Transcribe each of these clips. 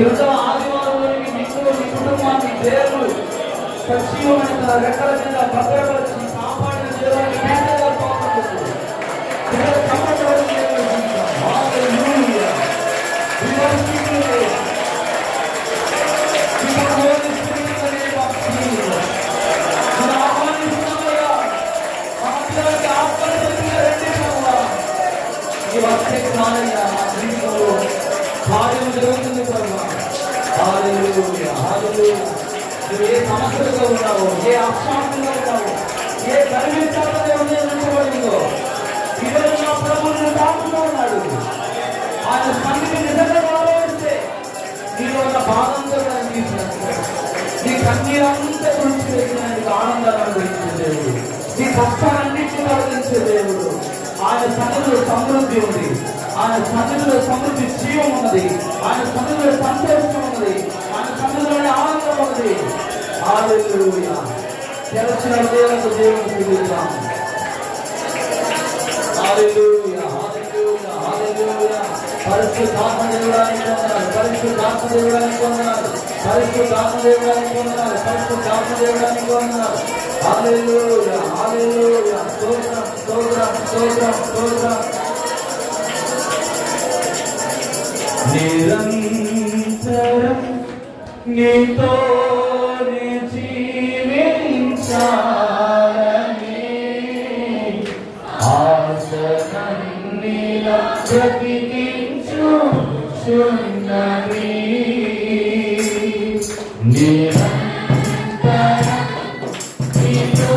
రెండవ ఆదివారంలోనికి నీకు నీ కుటుంబాన్ని దేవుడు సజీవమైన రెక్కల కింద భద్రపరిచి కాపాడిన దేవుడికి ధన్యతలు పాపడుతుంది. కార్యం జరుగుతుంది ప్రభు. నువ్వు ఏ సమస్యలుగా ఉన్నావో, ఏ అశాంతిగా ఉన్నావో, ఏ కనిపించాలని ఉంచబడిందో ఈరోజు నా ప్రభువును తాకుతూ ఉన్నాడు. ఆయన సన్నిధి నిజంగా ఆలోచిస్తే నీలో ఉన్న బాధంతా కూడా తీసినట్టు, నీ కన్నీరంతా తుడిచివేసినందుకు ఆనందాన్ని అనుభవించే దేవుడు, నీ కష్టాలన్నింటినీ కలిగించే దేవుడు. ఆయన సన్నిధిలో సమృద్ధి ఉంది, ఆయన సన్నిధిలో సమృద్ధి జీవం ఉన్నది, ఆయన సన్నిధిలో సంతోషం ఉన్నది, ఆయన సన్నిధిలోనే ఆనందం ఉన్నది. హల్లెలూయా. తెరచిన హృదయాలకు దేవుని స్తుతిద్దాం. హల్లెలూయా, హల్లెలూయా, హల్లెలూయా. పరిశుద్ధాత్మ దేవుడానికి వందనాలు, పరిశుద్ధాత్మ దేవుడానికి వందనాలు, పరిశుద్ధాత్మ దేవుడానికి వందనాలు, పరిశుద్ధాత్మ దేవుడానికి వందనాలు. హల్లెలూయా, హల్లెలూయా. స్తోత్రం, స్తోత్రం, స్తోత్రం, స్తోత్రం. నిరంతరం నీతో జీవించాలని ఆశనన్నిలా బ్రతికించుచున్నది. నిరంతరం నీతో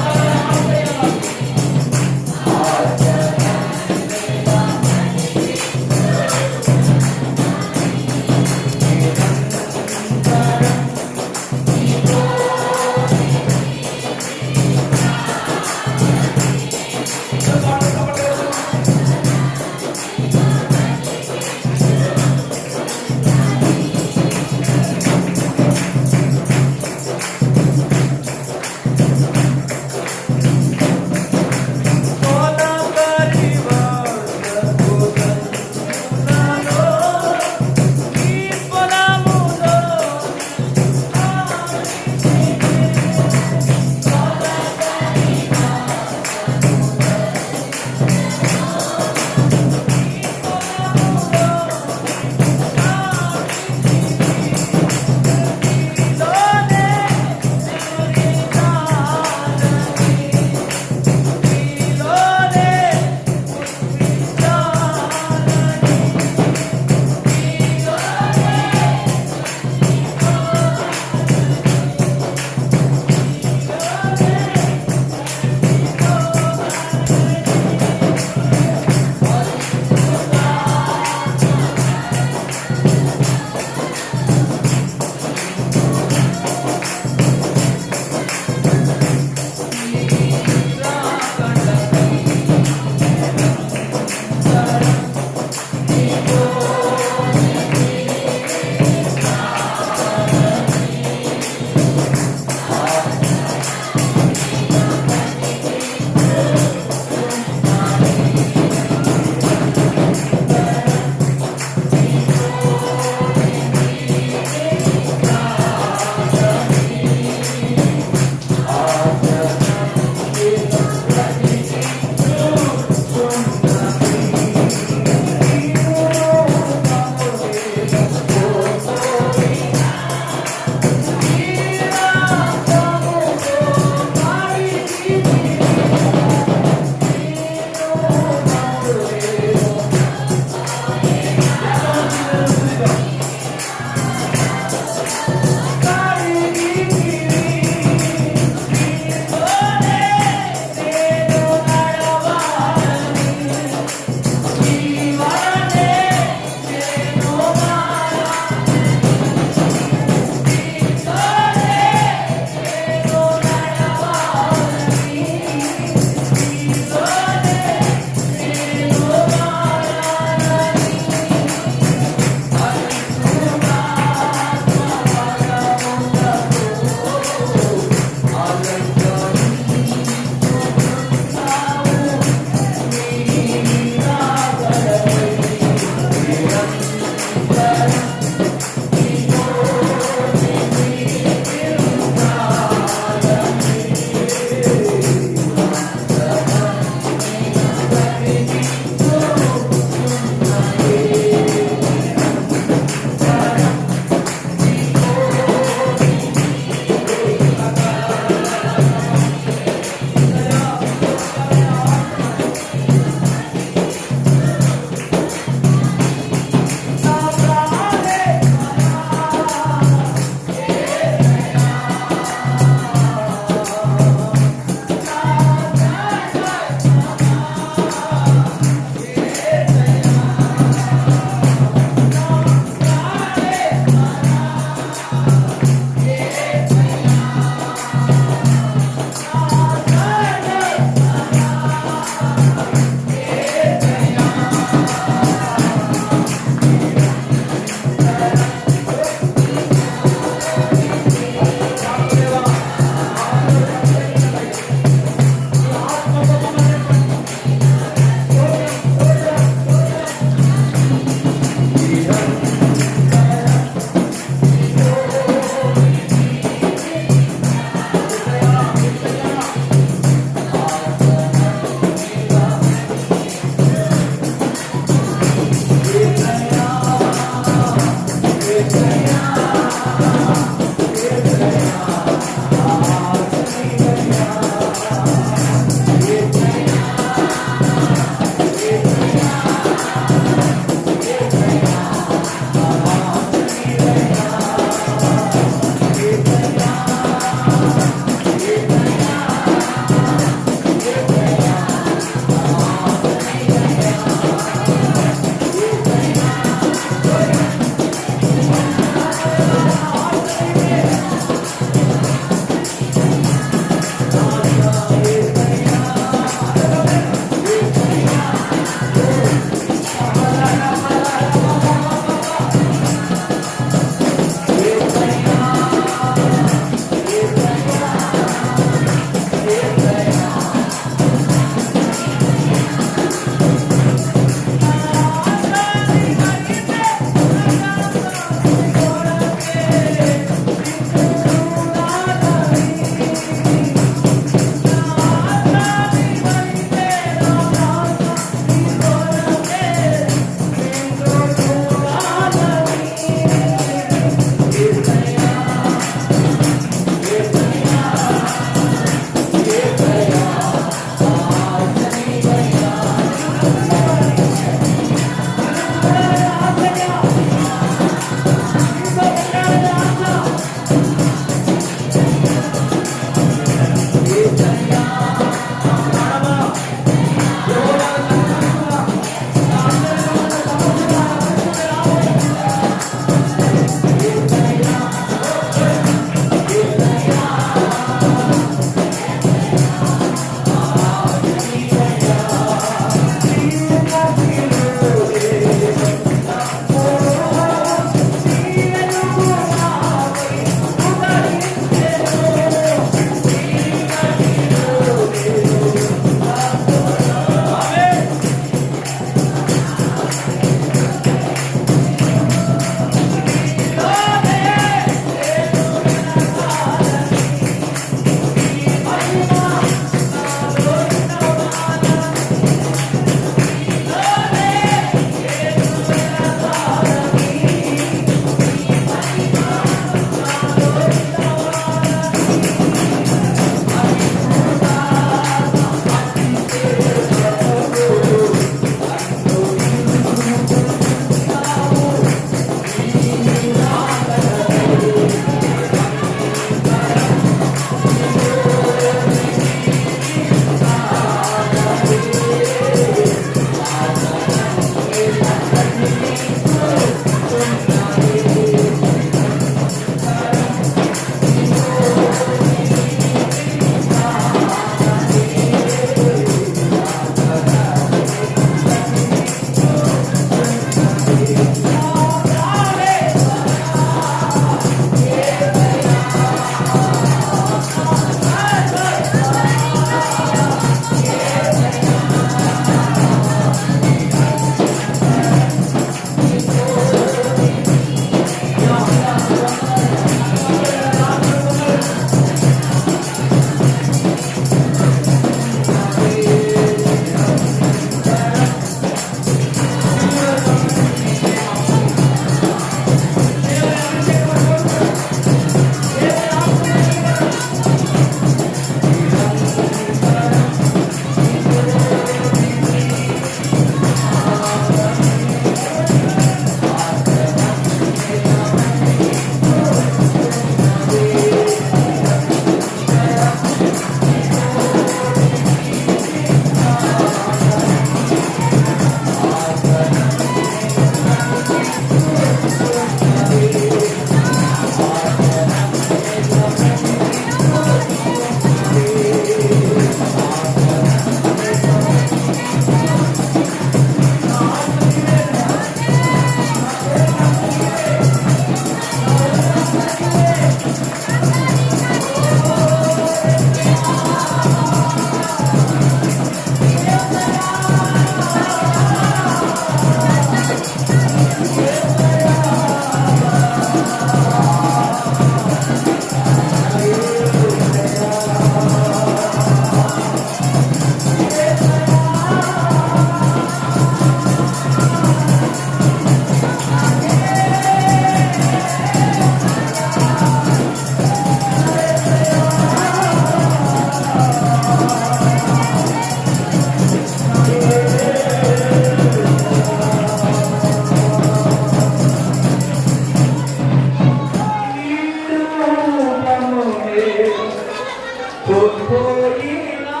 కోల్పోయినా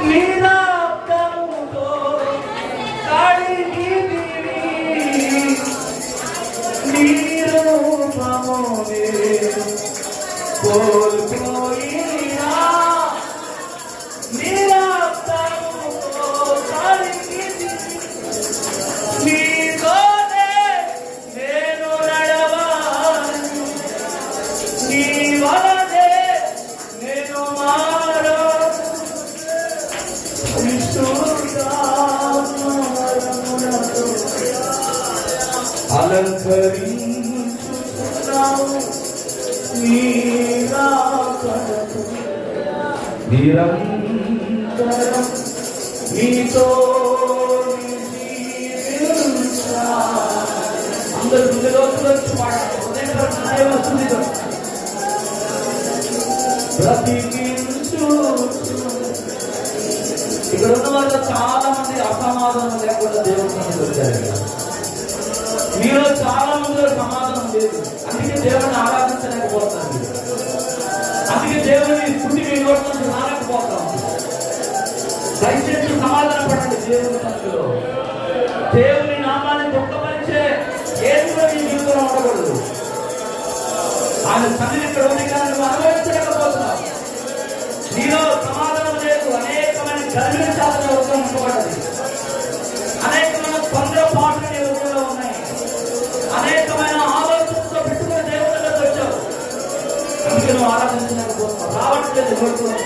నీ రక్తముతో కడిగితివి, నీ రూపమునే కోల్పోయినా నీ రక్తముతో కడిగితివి, నీతోనే నేను నడవాలి, నీ వలనే నేను మారాలి, విశుద్ధాత్మవరములతో అలంకరించుకున్నావు, నీ రాకడకు నిరంతరం నీతో జీవించా. అందరూ ముందులో వచ్చి పాడాలి, వస్తుంది బ్రతికించు. ఇక్కడ ఉన్న వాళ్ళు చాలా మంది అసమాధానం లేకుండా దేవుడి సన్నిధికి వచ్చారు. మీలో చాలా మందిలో సమాధానం లేదు, అందుకే దేవుడిని ఆరాధించలేకపోతారు, అందుకే దేవుని స్థుతి మీ నోటి నుంచి రాలేకపోతాం. దయచేసి సమాధాన పడండి దేవుని సన్నిధిలో. దేవుని నామాన్ని దుఃఖపరిచే ఏది కూడా మీ జీవితంలో ఉండకూడదు. ఆయన సన్నిధి ఇక్కడ ఉంది కానీ నువ్వు అనుభవించలేకపోతున్నావు. నీలో సమాధానం లేదు, అనేకమైన గర్వించాలని ఉద్యోగం ఉంచబడ్డది, అనేకమైన తొందరపాట్లు నీ ఉద్యోగంలో ఉన్నాయి, అనేకమైన ఆలోచనతో పెట్టుకుని దేవుళ్ళకి వచ్చావు, అందుకే నువ్వు ఆరాధించలేకపోతున్నావు, రావట్లేదు కోరుకున్నావు.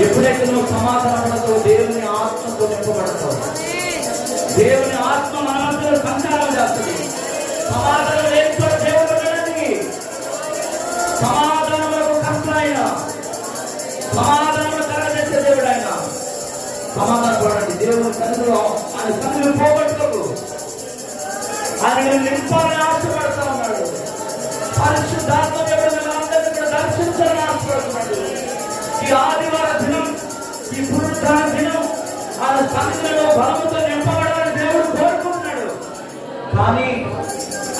ఎప్పుడైతే నువ్వు సమాధానంతో దేవుని ఆత్మతో నింపబడతావు, దేవుని ఆత్మ మన మధ్యలో సంచారం చేస్తుంది. సమాధానం లేని చోట దేవుడు ఉండడానికి, సమాధానములకు కర్త ఆయన, సమాధానము కలగజేసే దేవుడు ఆయన. సమాధానం పడండి దేవుని సన్నిధిలో. ఆయన సన్నిధిని పోగొట్టుకోకు, ఆయన నింపాలని ఆశపడతా ఉన్నాడు. పరిశుద్ధాత్మ దేవుడు అందరినీ కూడా దర్శించాలని ఆశపడుతున్నాడు. ఈ ఆదివార దినం, ఈ పునరుద్ధాన దినం ఆయన సన్నిధిలో బలముతో నింపబడాలని దేవుడు కోరుకుంటున్నాడు. కానీ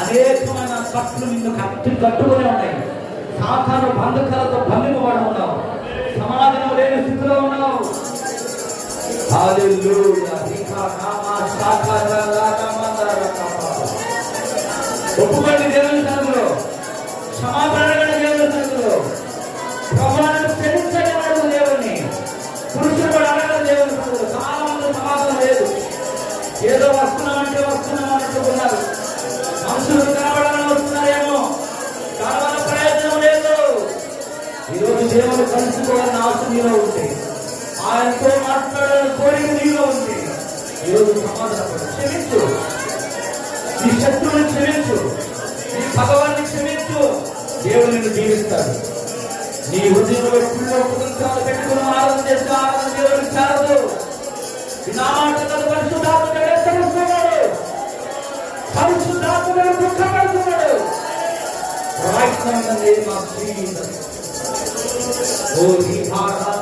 అనేకమైన కట్లు నిన్ను కట్టుకునే ఉన్నాయి, సాధారణ బంధకాలతో బంధింపబడి ఉన్నావు, సమాధానం లేని స్థితిలో ఉన్నావు. ఒప్పుకోండి దేవుని సన్నిధిలో, క్షమాపణ దేవుని సన్నిధిలో. ప్రభువును క్షమించగలడు దేవుని, పురుషుడు కూడా అడగడు దేవుని సన్నిధిలో. చాలా మంది సమాధానం లేదు, ఏదో వస్తున్నామంటే వస్తున్నామన్నట్టు ఉన్నారు. మనుషులు కనబడాలని వస్తున్నారేమో, కనబడ ప్రయోజనం లేదు. ఈరోజు దేవుని కలుసుకోవాలని ఆశ నీలో ఉంటే, ఆయనతో మాట్లాడాలని కోరిక నీలో ఉంటే, ఈరోజు సమాధానపడు, క్షమించు, నీ శత్రువుని క్షమించు, నీ భగవాన్ని క్షమించు. దేవుడు నిన్ను జీవిస్తాడు. నీ హృదయంలో పుట్టిన పెట్టుకుని ఆరాధన చేస్తే ఆరాధన దేవుడికి చాలదు. నా మాట పరిశుద్ధాత్మ హెచ్చరిస్తున్నాడు, పరిశుద్ధాత్మ దుఃఖపడుతున్నాడు. Right now in the name of Jesus. Oh, Himara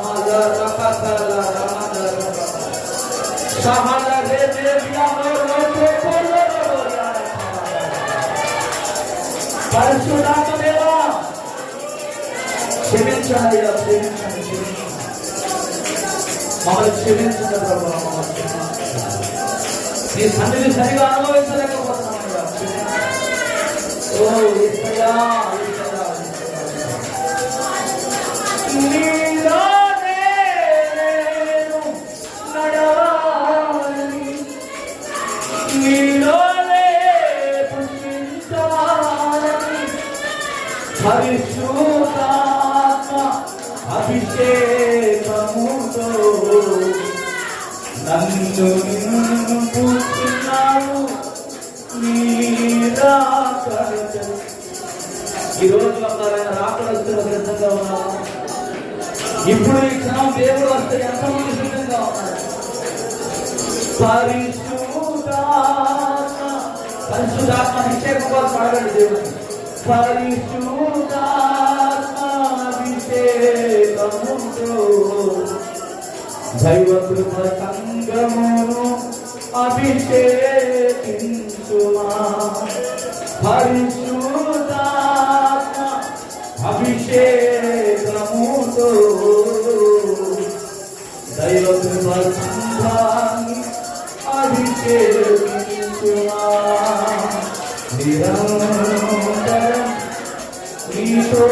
Rakatala Ramada Sahala Revelia Roto Polo. పరిశుద్ధాత్మ దేవా క్షమించండి, క్షమించండి, మమ్మల్ని క్షమించండి ప్రభువా, మమ్మల్ని క్షమించండి. నీ సన్నిధి సరిగా అనుభవించలేకపోతున్నామయ్యా. ఓ యేసయ్యా, నీలోనే నేను నడవాలి, నీలోనే పుష్పించాలని, పరిశుద్ధాత్మ అభిషేకముతో నన్ను నింపుతున్నావు. నీ రాకడ ఈరోజు అందరైన రాకడ సిద్ధంగా ఉన్నావా? ఇప్పుడు ఈ క్షణం దేవుడు వస్తే ఎంతమంది సిద్ధంగా ఉన్నారు? పరిశుద్ధాత్మ అభిషేకం కోసం అడగండి దేవుడు. పరిశుద్ధాత్మ అభిషేకముతో దైవ కృప సంగమును అభిషేకించుమా. పరిశుద్ధాత్మ అభిషేక ఉందో దైవ కృప సంఘాన్ని అభిషేకించుమా నిరంతరం నీతో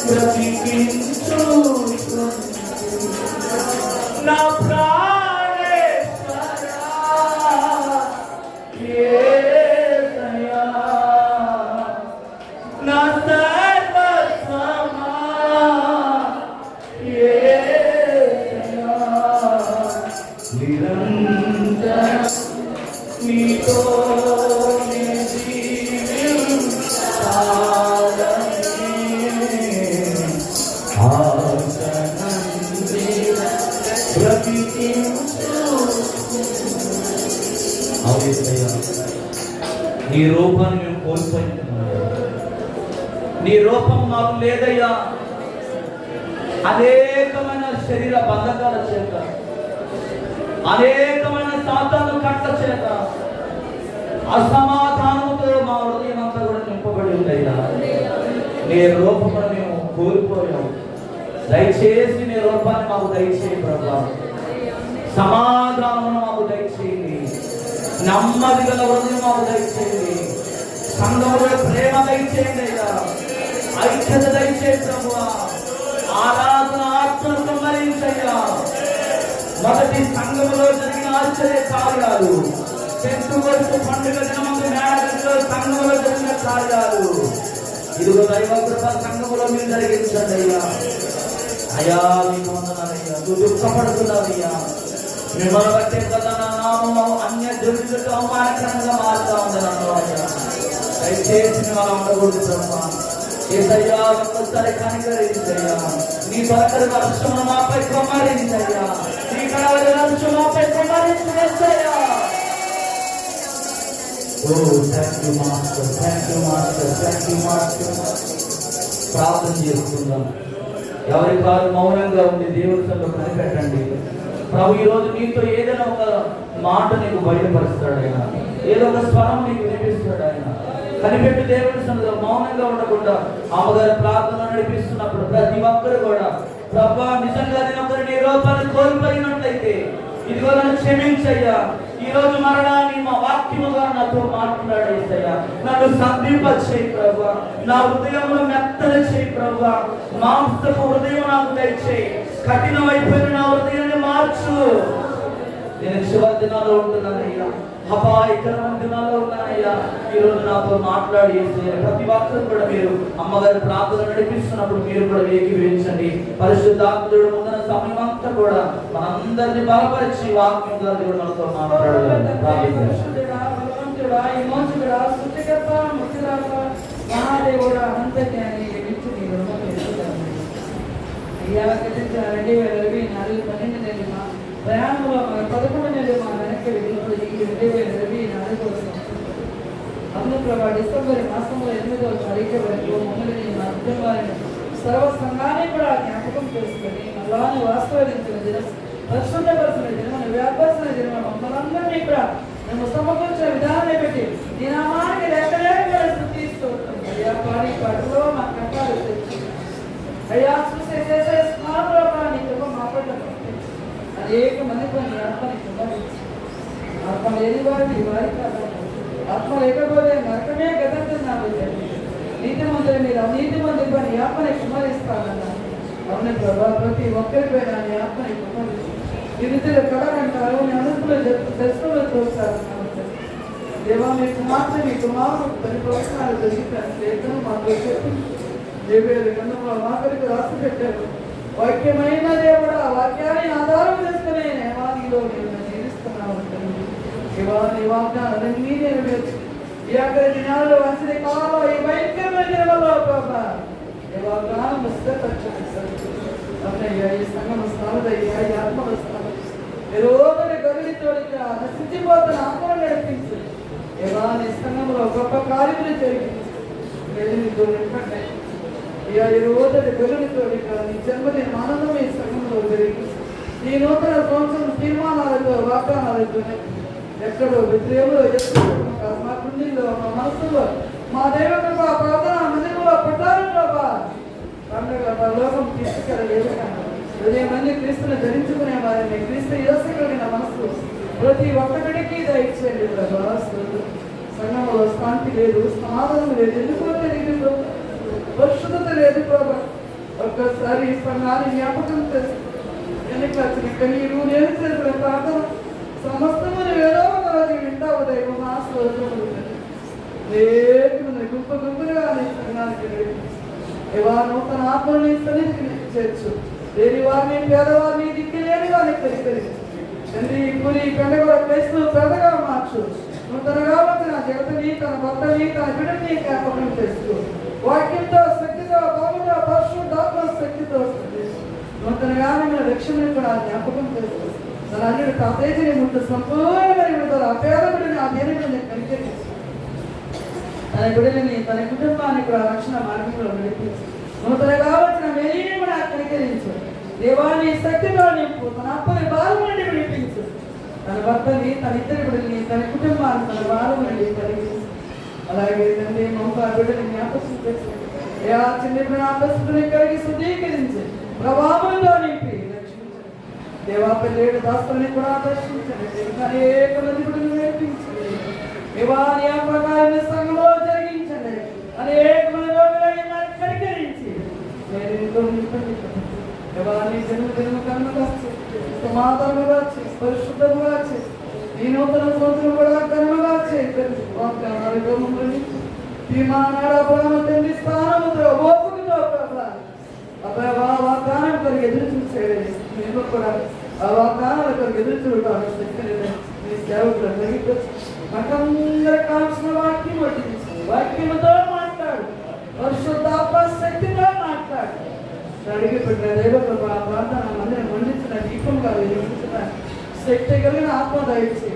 బ్రతికించు నా ప్రాణేశ్వరా యేసయ్యా నా సర్వస్వమా యేసయ్యా నిరంతరం నీతో నీ రూపాన్ని మేము కోల్పోయింటున్నాం. నీ రూపం మాకు లేదయ్యా. అనేకమైన శరీర బంధకాల చేత, అనేకమైన సాతాను కట్ల చేత అసమాధానంతో మా హృదయం అంతా కూడా నింపబడి ఉందయ్యా. నీ రూపమును మేము కోల్పోయాము. దయచేసి నీ రూపాన్ని మాకు దయచేయి ప్రభా. సమాధానం మాకు దయచేయండి. నెమ్మది గల హృదయం మాకు దయచేయండి. సంఘములో ప్రేమ దయచేయండి అయ్యా. ఐక్యత దయచేయండి ప్రభువా. ఆరాధన ఆత్మను సంహరించయ్యా. మొదటి సంఘములో జరిగిన ఆశ్చర్య కార్యాలు, పెంతుకొస్తు పండుగ దినమందు మేడగదిలో సంఘములో జరిగిన కార్యాలు, ఇదిగో దైవ కృప సంఘములో మీరు జరిగించండి అయ్యా. అయ్యా మీకు వందనాలయ్యా. నువ్వు దుఃఖపడుతున్నావయ్యా. మిమ్మల్ని బట్టే కదా నా నామము అన్య జనులకు అవమానకరంగా మారుతా ఉందన్నాను అయ్యా. దయచేసి వాళ్ళు ఉండకూడదు బ్రహ్మ. ఏసయ్యా ఒక్కసారి కనికరించయ్యా. నీ పలకరి వర్షమును మాపై కుమ్మరించయ్యా. నీ కడవరి వర్షం మాపై కుమ్మరించేసయ్యా. Oh thank you master, thank you master, thank you master. ప్రార్థన చేసుకుందాం. ఎవరి కాదు మౌనంగా ఉండి దేవుడి సభలో కనిపెట్టండి. ప్రభు ఈరోజు నీతో ఏదైనా ఒక మాట నీకు బయటపరుస్తాడు ఆయన. ఏదో ఒక స్వరం నీకు వినిపిస్తాడు ఆయన. కనిపెట్టి దేవుడి సన్నిధిలో మౌనంగా ఉండకుండా అమ్మగారి ప్రార్థన నడిపిస్తున్నప్పుడు ప్రతి ఒక్కరు కూడా ప్రభా నిజంగా నేను ఒకరు నీ రూపాన్ని కోల్పోయినట్లయితే ఇదిగో నన్ను క్షమించయ్యా. ఈ రోజు మరణాన్ని మా వాక్యముగా నాతో మాట్లాడేసయ్యా. నన్ను సంధింపచేయి ప్రభా. నా హృదయంలో మెత్తని చేయి ప్రభా. మాంసపు హృదయం నాకు దయచేయి. కఠినమైపోయిన నా హృదయాన్ని మార్చు. నేను చివరి దినాల్లో ఉంటున్నానయ్యా. అపాయకరమైన దినాల్లో ఉన్నానయ్యా. ఈరోజు నాతో మాట్లాడి ప్రతి ఒక్కరు కూడా మీరు అమ్మగారి ప్రార్థన నడిపిస్తున్నప్పుడు మీరు కూడా ఏకీభవించండి. పరిశుద్ధాత్ముడు ముందున సమయం అంతా కూడా మనందరినీ బలపరిచి వాక్యం ద్వారా దేవుడు మనతో మాట్లాడాలి. ప్రయాణంలో 11 నెలలు మా వెనక్కి వెళ్ళిపోయి 2024 అవును ప్రభా. డిసెంబర్ మాసంలో 8వ తారీఖు వరకు మమ్మల్ని మా కుటుంబాన్ని సర్వ సంఘాన్ని కూడా జ్ఞాపకం చేసుకొని మళ్ళాన్ని వాస్తవించిన దినం, పరిశుద్ధపరిచిన దినం, వ్యాపరిచిన దినం మమ్మల్ని అందరినీ కూడా మేము సమకూర్చిన విధానాన్ని బట్టి దినామానికి లెక్కలేక స్థుతిస్తూ ఉంటాం అయ్యా. పాడి పాటలో మా కట్టాలు తెచ్చి అయ్యా చూసే చేసే స్నానంలో నీ కృప మాట్లాడటం అనేక మంది కొన్ని ఆత్మని కుమరించి ఆత్మ లేని వారిని వారి కాదు. ఆత్మ లేకపోతే నరకమే గతంటున్నాను. నీతి మందులు మీరు అనీతి మందులు పని ఆత్మని కుమరిస్తానన్నా. అవును ప్రభా. ప్రతి ఒక్కరిపైన నీ ఆత్మని కుమరించి విరుద్ధులు కడగంటారు. నీ అనుకులు దశలు చూస్తారు. దేవా మీ కుమార్తె మీ కుమారుడు పని ప్రవచనాలు దొరికితాను లేదని మాకు చెప్పి దేవేరు గంధంలో మాకరికి రాసి పెట్టారు. వాక్యమైన దేవుడు ఆ వాక్యాన్ని ఆధారం చేసుకునే నేవాదిలో నేను జీవిస్తున్నాను. నీ వాగ్దానాలన్నీ నెరవేర్చి ఈ ఆఖరి దినాల్లో మంచి కాలంలో ఈ భయంకరమైన దినాల్లో ప్రభా ఈ వాగ్దానం అన్నయ్యా. ఈ సంఘం స్థానదయ్యా. ఈ ఆత్మల స్థానం రోజుని గదిలితో నశించిపోతున్న ఆత్మను నడిపించు. ఏవా నీ సంఘంలో గొప్ప కార్యములు జరిగించి నింపండి. ఈ రోజు వెలుగుతో నీ జన్మదిన ఆనందం ఈ సంఘంలో జరిగి నీ నూతన సంవత్సరం తీర్మానాలతో వాగ్దానాలతో ఎక్కడో విద్రేలో ఎక్కడో మా గుండెల్లో మా మనసులో మా దైవ కృప ప్రార్థన మందిరంలో పట్టారు ప్రభా పండుగ లోకం తీసుకెళ్ళలేదు. 10 మంది క్రీస్తుని ధరించుకునే వారిని క్రీస్తు యేసు కలిగిన మనసు ప్రతి ఒక్కడికి దయచేయండి ప్రభా. సంఘంలో శాంతి లేదు, సమాధానం లేదు, ఎందుకో తెలియదు, పరిశుద్ధత లేదు ప్రభా. ఒక్కసారి సంఘాన్ని జ్ఞాపకం చేసి ఎన్నికలు కనీరు నేను చేసిన ప్రార్థన సమస్తము ఏదో ఒకరోజు వింటావు దైవం. ఆశ్రవములు గుంపు గుంపులుగా సంఘానికి నూతన ఆత్మని సన్నిధికి చేర్చు. లేని వారిని పేదవారిని దిక్కు లేని వారిని పరికరించు తండ్రి. కూలి పెండగ క్రైస్తవ పెద్దగా మార్చు. నూతనగా వచ్చిన జగతని తన భర్తని తన బిడ్డని జ్ఞాపకం చేస్తూ వాక్యంతో శక్తితో బాగుండా పరిశుద్ధాత్మ శక్తితో నూతనగా మిమ్మల్ని రక్షణని కూడా జ్ఞాపకం చేస్తూ తన అన్నిటి తాతేజని ముందు సంపూర్ణమైన విడుదల ఆ పేద బిడ్డని ఆ దేనిని కనికరించు. తన బిడ్డలని తన కుటుంబాన్ని కూడా రక్షణ మార్గంలో నడిపించు. నూతనగా వచ్చిన మేరీని కూడా కనికరించు. దేవాన్ని శక్తితో నింపు. తన అప్పని బాలు నుండి విడిపించు. తన భర్తని తన ఇద్దరి బిడ్డని తన కుటుంబాన్ని తన బాలు నుండి కలిగించు. అలాగే తండ్రి మమ్మల్ని ఆ బిడ్డని జ్ఞాపకం చేసి చిన్న బిడ్డని కలిగి శుద్ధీకరించి ప్రభావంలో నింపి రక్షించండి. దేవా పెళ్ళేడు దాస్తుల్ని కూడా దర్శించండి. అనేక మంది బిడ్డలు నేర్పించండి. దేవాని ఆ ప్రకారం సంఘంలో జరిగించండి. అనేక మంది రోగులైన కనికరించి దేవాన్ని జన్మ కన్నుగా సమాధానముగా చేసి పరిశుద్ధముగా చేసి ఈ నూతన సంవత్సరం కూడా కన్నుగా చేయండి. తండ్రి స్థానముతో ఓపుకతో వాగ్దానం కొరకు ఎదురు చూసేది మేము కూడా ఆ వాగ్దానాల కొరకు ఎదురు చూడటానికి శక్తిని మీ సేవకులు మనకందరూ కావాల్సిన వాక్యం వడ్డించు. వాక్యముతో మాట్లాడు. పరిశుద్ధాత్మ శక్తితో మాట్లాడు. అడిగి పెట్టిన దేవత ప్రార్థన మందిరం మండించిన దీపంగా వెలిగించిన శక్తి కలిగిన ఆత్మ దయచి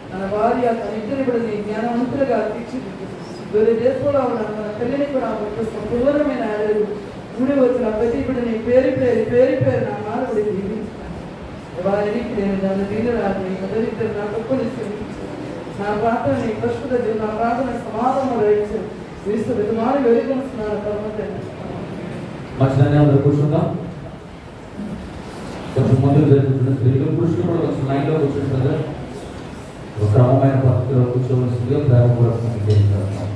తన భార్య తన ఇద్దరి బిడ్డని జ్ఞానవంతులుగా తీర్చిదిద్దు. వేరే దేశంలో ఉన్న మన తల్లిని కూడా సంపూర్ణమైన ఆడలు గుడి వచ్చిన ప్రతి బిడ్డని పేరు నా మానవుడి దీవించాను. వారికి నేను దాని దీనురాని మొదలిద్దరు నా తప్పుని నా ప్రార్థన ప్రస్తుత నా ప్రార్థన సమాధానం రహించారు. క్రీస్తు విధమాని వెలుగుతున్నాను పరమతండ్రి. మంచిదాన్ని అందరూ కూర్చుందాం. కొంచెం ముందుకు జరుగుతున్న స్త్రీలు పురుషులు కూడా కొంచెం లైన్లో కూర్చుంటారు. ఒక క్రమమైన పద్ధతిలో కూర్చోవలసిందిగా ప్రేమపూర్వకంగా తెలియజేస్తున్నాం.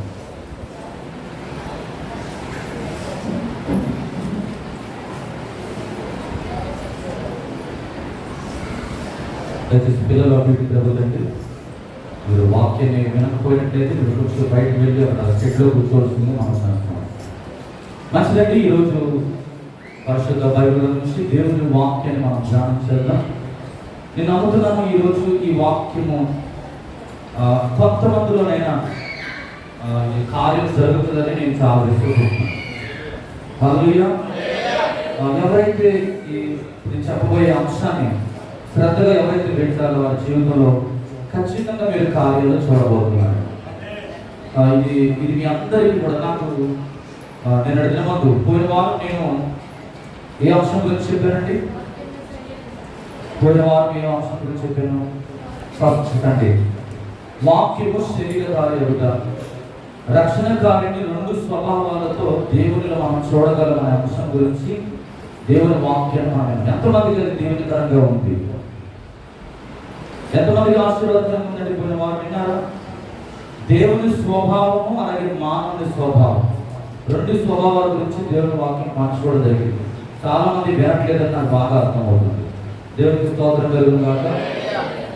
దయచేసి పిల్లలు అభివృద్ధి జరుగుతుంది. మీరు వాక్యాన్ని వినకపోయినట్లయితే మీరు కూర్చొని బయటకు వెళ్ళి అక్కడ చెట్లో కూర్చోవలసిందిగా మనం చేస్తున్నాం. మంచిదండి. ఈరోజు పరిశుద్ధ బైబిల్ నుంచి దేవుని వాక్యాన్ని మనం ధ్యానం చేద్దాం. నేను నమ్ముతున్నాను ఈరోజు ఈ వాక్యము కొంతమందిలోనైనా ఈ కార్యం జరుగుతుందని నేను చాలా విశ్వసిస్తున్నాను. హల్లెలూయా. ఎవరైతే ఈ చెప్పబోయే అంశాన్ని శ్రద్ధగా ఎవరైతే వింటారో వారి జీవితంలో ఖచ్చితంగా మీరు కార్యాలు చూడబోతున్నారు. ఇది మీ అందరికీ కూడా నాకు నేను దినమందు పోయిన వారం నేను ఏ అంశం గురించి చెప్పానండి? పోయిన వారం ఏ అంశం గురించి చెప్పాను? ఫస్ట్ అంటే వాక్యము శరీరధారి ఎదుట రక్షణ కార్యాన్ని 2 స్వభావాలతో దేవునిలో మనం చూడగలమనే అంశం గురించి దేవుని వాక్యాన్ని మనం ఎంతమందికి అది దేవునికరంగా ఉంది? ఎంతమందికి ఆశీర్వాదకరంగా ఉందండి? పోయిన వారం విన్నారా? దేవుని స్వభావము అలాగే మానవుని స్వభావం 2 స్వభావాల గురించి దేవుని వాక్యం మార్చుకోవడం జరిగింది. చాలా మంది వినట్లేదని నాకు బాగా అర్థమవుతుంది. దేవునికి స్తోత్రం కలుగును గాక.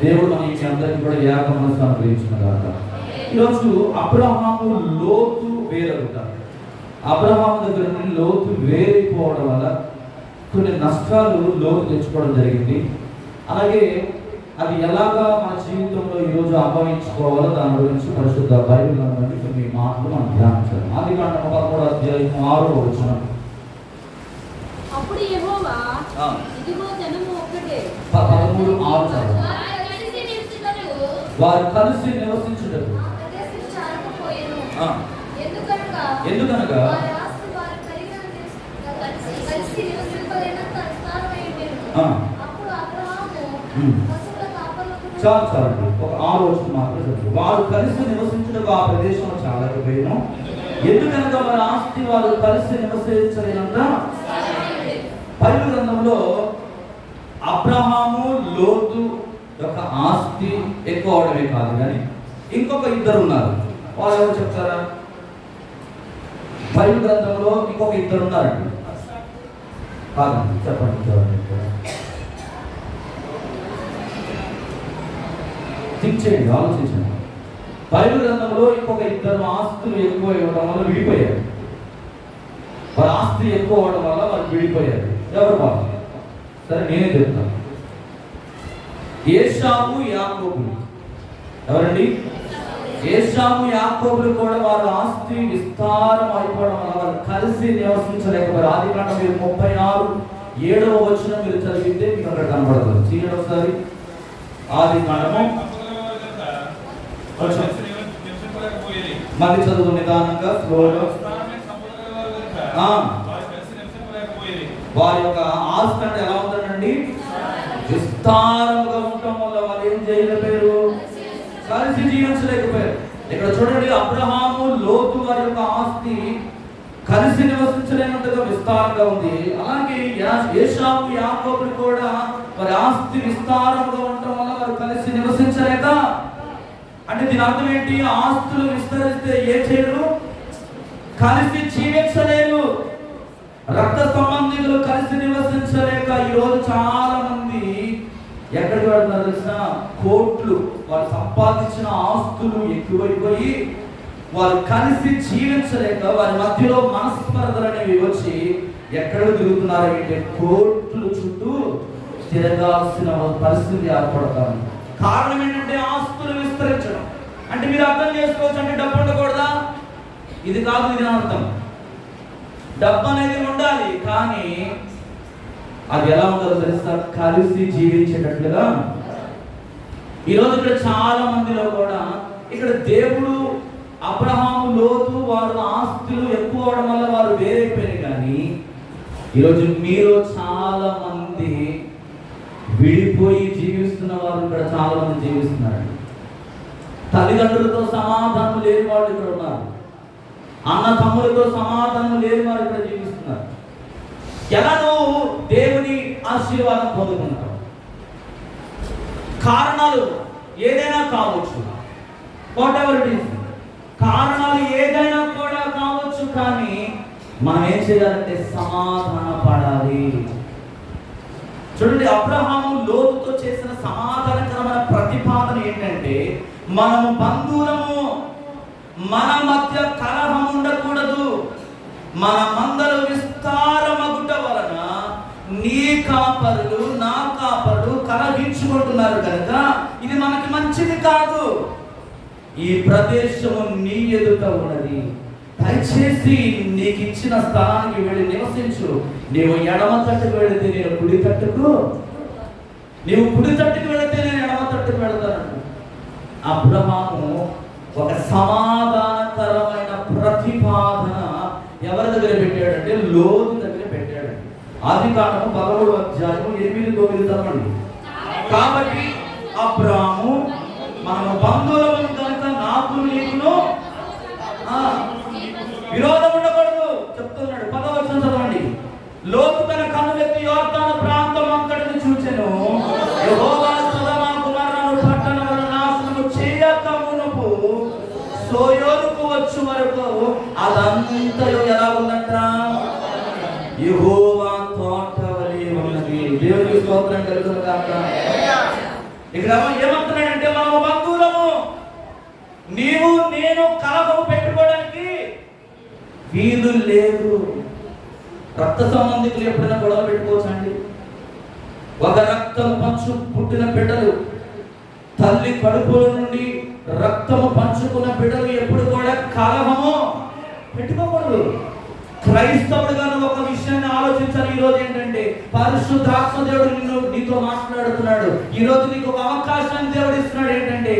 దేవుడు మన అందరికీ కూడా ఏక మనసు అనుగ్రహించిన గాక. ఈరోజు అబ్రహాము లోతు వేరవుతారు. అబ్రహాము దగ్గర నుండి లోతు వేరైపోవడం వల్ల కొన్ని నష్టాలు లోతు తెచ్చుకోవడం జరిగింది. అలాగే అది ఎలాగా మన జీవితంలో ఈరోజు అనుభవించుకోవాలో దాని గురించి పరిశుద్ధ బైబిల్ నుండి కొన్ని మాటలు మనం ధ్యానించాలి. ఆదికాండము 13వ అధ్యాయం 6వ వచనం. అప్పుడు యెహోవా ఇదిగో జనము ఒక్కటే 13:6 వారు కలిసి నివసించుటకు ఎందుకనగా చాలండి, ఒక 6 వచనం మాత్రం చదువు. వారు కలిసి నివసించుటకు ఆ ప్రదేశంలో చాలకపోయిను, ఎందుకనగా వారి ఆస్తి వారు కలిసి నివసించలేనంత. బైబిల్ గ్రంథంలో అబ్రహాము లోతు యొక్క ఆస్తి ఎక్కువ అవడమే కాదు కానీ ఇంకొక 2 ఉన్నారు. వాళ్ళు ఎవరు చెప్తారా? బైబిల్ గ్రంథంలో ఇంకొక 2 ఉన్నారండి. కాదండి, చెప్పండి. థింక్ చేయండి, ఆలోచించండి. బైబిల్ గ్రంథంలో ఇంకొక 2 ఆస్తులు ఎక్కువ ఇవ్వడం వల్ల విడిపోయారు. వారి ఆస్తి ఎక్కువ అవడం వల్ల వాళ్ళు విడిపోయారు. ఎవరు వాళ్ళు? సరే, నేనే చెప్తాను. ఏశావు, యాకోబులు. ఎవరండి? ఏశావు, యాకోబులు కూడా వారి ఆస్తి విస్తారం అయిపోవడం వల్ల వాళ్ళు కలిసి నివసించలేకపోయారు. ఆదికాండం 36:7వ వచనం మీరు చదివితే మీకు అక్కడ కనబడదు. చూడండి ఒకసారి. ఆదికాండము మళ్ళీ చదువు నిదానంగా, స్లోగా. వారి యొక్క ఆస్తి అంటే ఎలా ఉందండి? విస్తారంగా ఉండటం వల్ల వాళ్ళు ఏం చేయలేకపోయారు? కలిసి జీవించలేకపోయారు. ఇక్కడ చూడండి, అబ్రహాము లోతు వారి యొక్క ఆస్తి కలిసి నివసించలేనంతగా విస్తారంగా ఉంది. అలాగే ఏశావు, యాకోబులు కూడా వారి ఆస్తి విస్తారంగా ఉండటం వల్ల వారు కలిసి నివసించలేక. అంటే దీని అర్థం ఏంటి? ఆస్తులు విస్తరిస్తే ఏం చేయరు? కలిసి జీవించలేరు. రక్త సంబంధికులు కలిసి నివసించలేక ఈరోజు చాలా మంది ఎక్కడికి వెళ్తున్నారు తెలిసిన? కోట్లు, వాళ్ళు సంపాదించిన ఆస్తులు ఎక్కువైపోయి వాళ్ళు కలిసి జీవించలేక వారి మధ్యలో మనస్పర్ధలు అనేవి వచ్చి ఎక్కడికి తిరుగుతున్నారు అంటే కోర్టుల చుట్టూ తిరగాల్సిన పరిస్థితి ఏర్పడతారు. కారణం ఏంటంటే ఆస్తులు విస్తరించడం. అంటే మీరు అర్థం చేసుకోవచ్చు, అంటే డబ్బు ఉండకూడదా? ఇది కాదు, ఇది అర్థం. డబ్బు అనేది ఉండాలి, కానీ అది ఎలా ఉంటుందో తెలుసా? కలిసి జీవించేటట్లుగా. ఈరోజు ఇక్కడ చాలా మందిలో కూడా ఇక్కడ దేవుడు అబ్రహాము లోతు వారు ఆస్తులు ఎక్కువ అవడం వల్ల వారు వేరైపోయారు. కానీ ఈరోజు మీరు చాలా మంది విడిపోయి జీవిస్తున్న వారు ఇక్కడ చాలా మంది జీవిస్తున్నారు. తల్లిదండ్రులతో సమాధానం లేని వాళ్ళు ఇక్కడ ఉన్నారు. అన్న తమ్ములతో సమాధానం లేని వారు ఇక్కడ జీవిస్తున్నారు. ఎలా నువ్వు దేవుని ఆశీర్వాదం పొందుకుంటావు? కారణాలు ఏదైనా కావచ్చు, వాట్ ఎవర్ ఇట్ ఈస్, కారణాలు ఏదైనా కూడా కావచ్చు, కానీ మనం ఏం చేయాలంటే సమాధాన పడాలి. చూడండి, అబ్రహాము లోతుతో చేసిన సమాధానకరమైన ప్రతిపాదన ఏంటంటే, మనము బంధువులము, మన మధ్య కలహం ఉండకూడదు, మన మందలు విస్తారమగుట వలన నీ కాపరులు నా కాపరులు కలహించుకుంటున్నారు కనుక ఇది మనకి మంచిది కాదు. ఈ ప్రదేశము నీ ఎదుట ఉన్నది, దయచేసి నీకు ఇచ్చిన స్థలానికి వెళ్ళి నివసించు. నీవు ఎడమ తట్టుకు వెళితే నేను కుడి తట్టుకు, నీవు కుడి తట్టుకు వెళితే నేను ఎడమ తట్టుకు వెళతాను. అబ్రహాము ఒక సమాధానకరమైన ప్రతిపాదన ఎవరి దగ్గర పెట్టాడంటే లోతు దగ్గర పెట్టాడండి. ఆదికాండము 11:8-9 చదవండి. కాబట్టి అబ్రాము, మనము బంధువులము కనుక నాకు నీకును విరోధం ఉండకూడదు చెప్తున్నాడు. 10వ వచనం చదవండి. లోతు తన కన్నులెత్తి యోర్దాను ప్రాంతం అంతటిని చూచెను. యెహోవా సొదొమ గొమొర్రాను పట్టణములను నాశనము చేయక మునుపు సోయోనుకు వచ్చు వరకు అదంతయు ఎలా ఉందంట? యెహోవా తోట వలె ఉన్నది. దేవునికి స్తోత్రం కలుగును గాక. ఇక్కడ ఏమంటున్నాడంటే, మనము బంధువులము, నీవు నేను కలహం పెట్టుకోవడానికి వీలు లేదు. రక్త సంబంధికులు ఎప్పుడైనా గొడవ పెట్టుకోవచ్చు అండి? ఒక రక్తము పంచు పుట్టిన బిడ్డలు, తల్లి కడుపుల నుండి రక్తము పంచుకున్న బిడ్డలు ఎప్పుడు కూడా కలహము పెట్టుకోకూడదు. క్రైస్తవుడుగా నువ్వు ఒక విషయాన్ని ఆలోచించాలి. ఈ రోజు ఏంటంటే, పరిశుద్ధాత్మ దేవుడు నీతో మాట్లాడుతున్నాడు. ఈ రోజు నీకు ఒక అవకాశాన్ని దేవుడు ఇస్తున్నాడు. ఏంటంటే,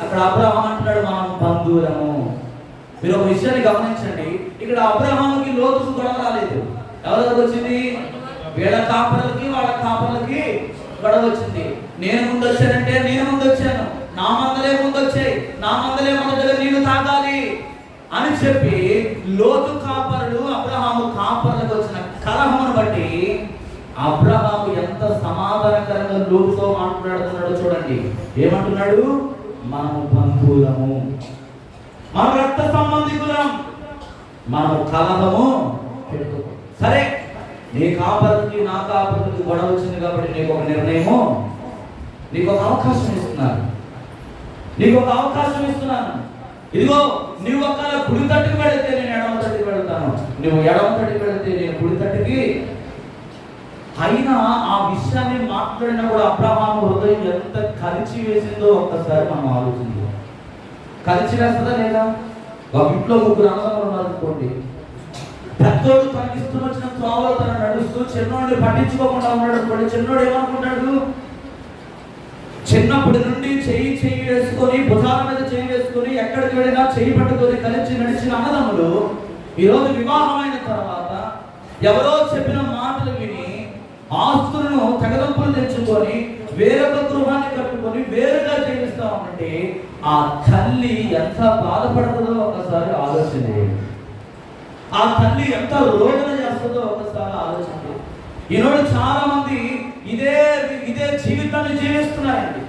అక్కడ అబ్రహాము అంటున్నాడు, మనం బంధువులము. మీరు ఒక విషయాన్ని గమనించండి. ఇక్కడ అబ్రహాముకి లోతుకు గొడవ రాలేదు. ఎవరికి వచ్చింది? వీళ్ళ కాపర్లకి వాళ్ళ కాపర్లకి గొడవ వచ్చింది. నేను ముందు వచ్చానంటే నేను ముందు వచ్చాను నా మందలే మన దగ్గర నీళ్లు తాగాలి అని చెప్పి లోతు కాపరులు అబ్రహాము కాపరులకు వచ్చిన కలహమును బట్టి అబ్రహాము ఎంత సమాధానకరంగా లోతుతో మాట్లాడుతున్నాడో చూడండి. ఏమంటున్నాడు? మనము బంధువులము, మన రక్త సంబంధికులం, మనము కలహము పెట్టుకో. సరే, నీ కాపరికి నా కాపరికి గొడవ వచ్చింది కాబట్టి నీకు ఒక నిర్ణయము, నీకు ఒక అవకాశం ఇస్తున్నాను, నీకు ఒక అవకాశం ఇస్తున్నాను. ఇదిగో, నువ్వు ఒకవేళ కుడి తట్టుకు వెళితే నేను ఎడమ తట్టుకు వెళ్తాను, నువ్వు ఎడమ తట్టుకు వెళితే నేను కుడి తట్టుకి. అయినా ఆ విషయాన్ని మాట్లాడినా కూడా అబ్రహాము హృదయం ఎంత కలిచి వేసిందో ఒక్కసారి మనం ఆలోచించాం. కలిచి వేస్తుందా లేదా? ఒక ఇంట్లో ముగ్గురు అన్నదమ్ములు ఉన్నారనుకోండి, పెద్దోడు తనకి ఇష్టం వచ్చిన త్రోవలో తన నడుస్తూ చిన్నోడిని పట్టించుకోకుండా ఉన్నాడు అనుకోండి. చిన్నోడు ఏమనుకుంటాడు? చిన్నప్పటి నుండి చెయ్యి వేసుకొని, భుజాల మీద చెయ్యి వేసుకొని, ఎక్కడికి వెళ్ళినా చెయ్యి పట్టుకొని కలిసి నడిచిన అన్నదమ్ములు ఈరోజు వివాహమైన తర్వాత ఎవరో చెప్పిన మాటలు విని ఆస్తులను తెగదంపులు తెచ్చుకొని వేరొక గృహాన్ని కట్టుకొని వేరుగా జీవిస్తా ఉంటే ఆ తల్లి ఎంత బాధపడుతుందో ఒకసారి ఆలోచన. ఆ తల్లి ఎంత రోదన చేస్తుందో ఒకసారి ఆలోచన. ఈరోజు చాలా మంది ఇదే జీవితాన్ని జీవిస్తున్నారండి.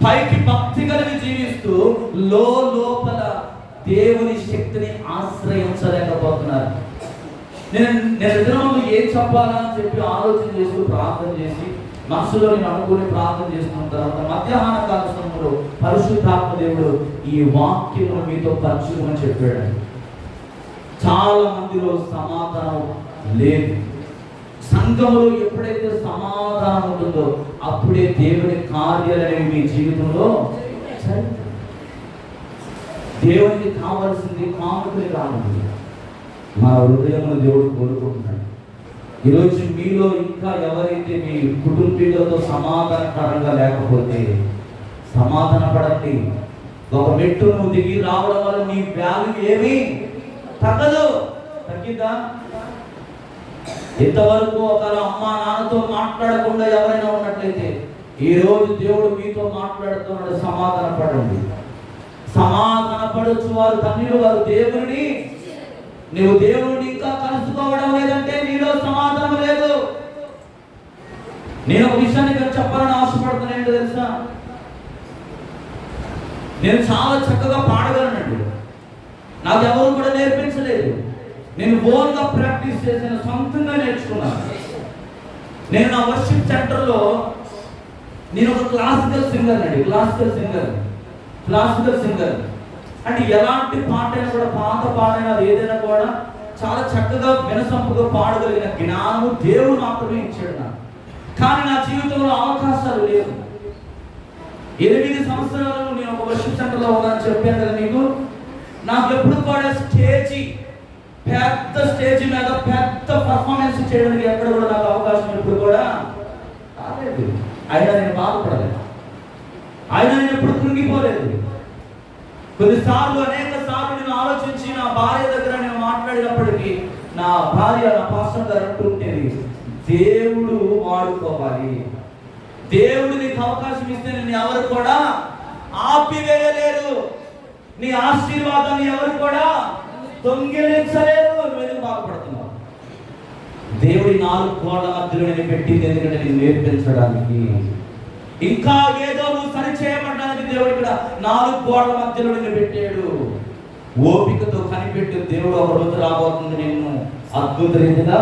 పైకి భక్తి కలిగి జీవిస్తూ లోపల దేవుని శక్తిని ఆశ్రయించలేకపోతున్నారు. నేను నిద్రలో ఏం చెప్పాలని చెప్పి ఆలోచన చేసి ప్రార్థన చేసి మనసులో నేను అనుకుని ప్రార్థన చేసుకున్న తర్వాత మధ్యాహ్న కాల సమయంలో పరిశుద్ధాత్మ దేవుడు ఈ వాక్యం మీతో పంచుకోమని చెప్పాడు. చాలా మందిలో సమాధానం లేదు. సంఘంలో ఎప్పుడైతే సమాధానం ఉంటుందో అప్పుడే దేవుని కార్యాలు అనేవి మీ జీవితంలో. దేవునికి కావాల్సింది కానుకలు కావాలి. మా హృదయంలో దేవుడు కోరుకుంటున్నాడు. ఈరోజు మీలో ఇంకా ఎవరైతే మీ కుటుంబీకులతో సమాధానకరంగా లేకపోతే సమాధాన పడండి. ఒక మెట్టు నువ్వు దిగి రావడం వల్ల నీ వాల్యూ ఏమీ తగ్గదు. తగ్గిద్దా? ఇంతవరకు ఒక అమ్మా నాన్నతో మాట్లాడకుండా ఎవరైనా ఉన్నట్లయితే ఈ రోజు దేవుడు మీతో మాట్లాడుతున్నాడు. సమాధాన పడండి. సమాధాన పడొచ్చు వారు తన్నులు, వారు దేవుని. నువ్వు దేవుడిని ఇంకా కలుసుకోవడం లేదంటే నీలో సమాధానం లేదు. నేను ఒక విషయాన్ని చెప్పాలని ఆశపడుతున్నాను. ఏంటో తెలుసా? నేను చాలా చక్కగా పాడగలనండి. నాకు ఎవరు కూడా నేర్పించలేదు. నేను ఓన్గా ప్రాక్టీస్ చేసిన, సొంతంగా నేర్చుకున్నాను. నేను నా వర్షిప్ సెంటర్లో నేను ఒక క్లాసికల్ సింగర్ అంటే ఎలాంటి పాట అయినా కూడా, పాత పాట అయినా ఏదైనా కూడా చాలా చక్కగా వినసొంపుగా పాడగలిగిన జ్ఞానము దేవుడు మాత్రమే ఇచ్చాడు నాకు. కానీ నా జీవితంలో అవకాశాలు లేవు. 8 సంవత్సరాలు నేను ఒక వర్షిప్ సెంటర్లో ఉన్నానని చెప్పాను కదా మీకు. నాకు ఎప్పుడు కూడా పెద్ద స్టేజ్ మీద పెద్ద పర్ఫార్మెన్స్ చేయడానికి ఎక్కడ కూడా నాకు అవకాశం ఎప్పుడు కూడా రాలేదు. అయినా నేను బాధపడలేదు. అయినా నేను ఎప్పుడు కృంగిపోలేదు. కొన్నిసార్లు అనేక సార్లు నేను ఆలోచించి నా భార్య దగ్గర నేను మాట్లాడినప్పటికీ నా భార్య, నా పాస్టర్ గారు అంటుంటేది, దేవుడు వాడుకోవాలి. దేవుడు నీకు అవకాశం ఇస్తే నేను ఎవరు కూడా ఆపివేయలేరు. నీ ఆశీర్వాదాన్ని ఎవరు కూడా దొంగిలించలేరు. నువ్వు ఎందుకు బాధపడుతున్నావు? దేవుడి 4 గోడల మధ్యలో నేను పెట్టింది ఎందుకంటే నేను నేర్పించడానికి. ఇంకా ఏదో నువ్వు సరి చేయబడడానికి దేవుడు ఇక్కడ 4 గోడల మధ్యలో నిన్ను పెట్టాడు. ఓపికతో కనిపెట్టి దేవుడు ఒక రోజు రాబోతుంది నిన్ను అద్భుత రీతిగా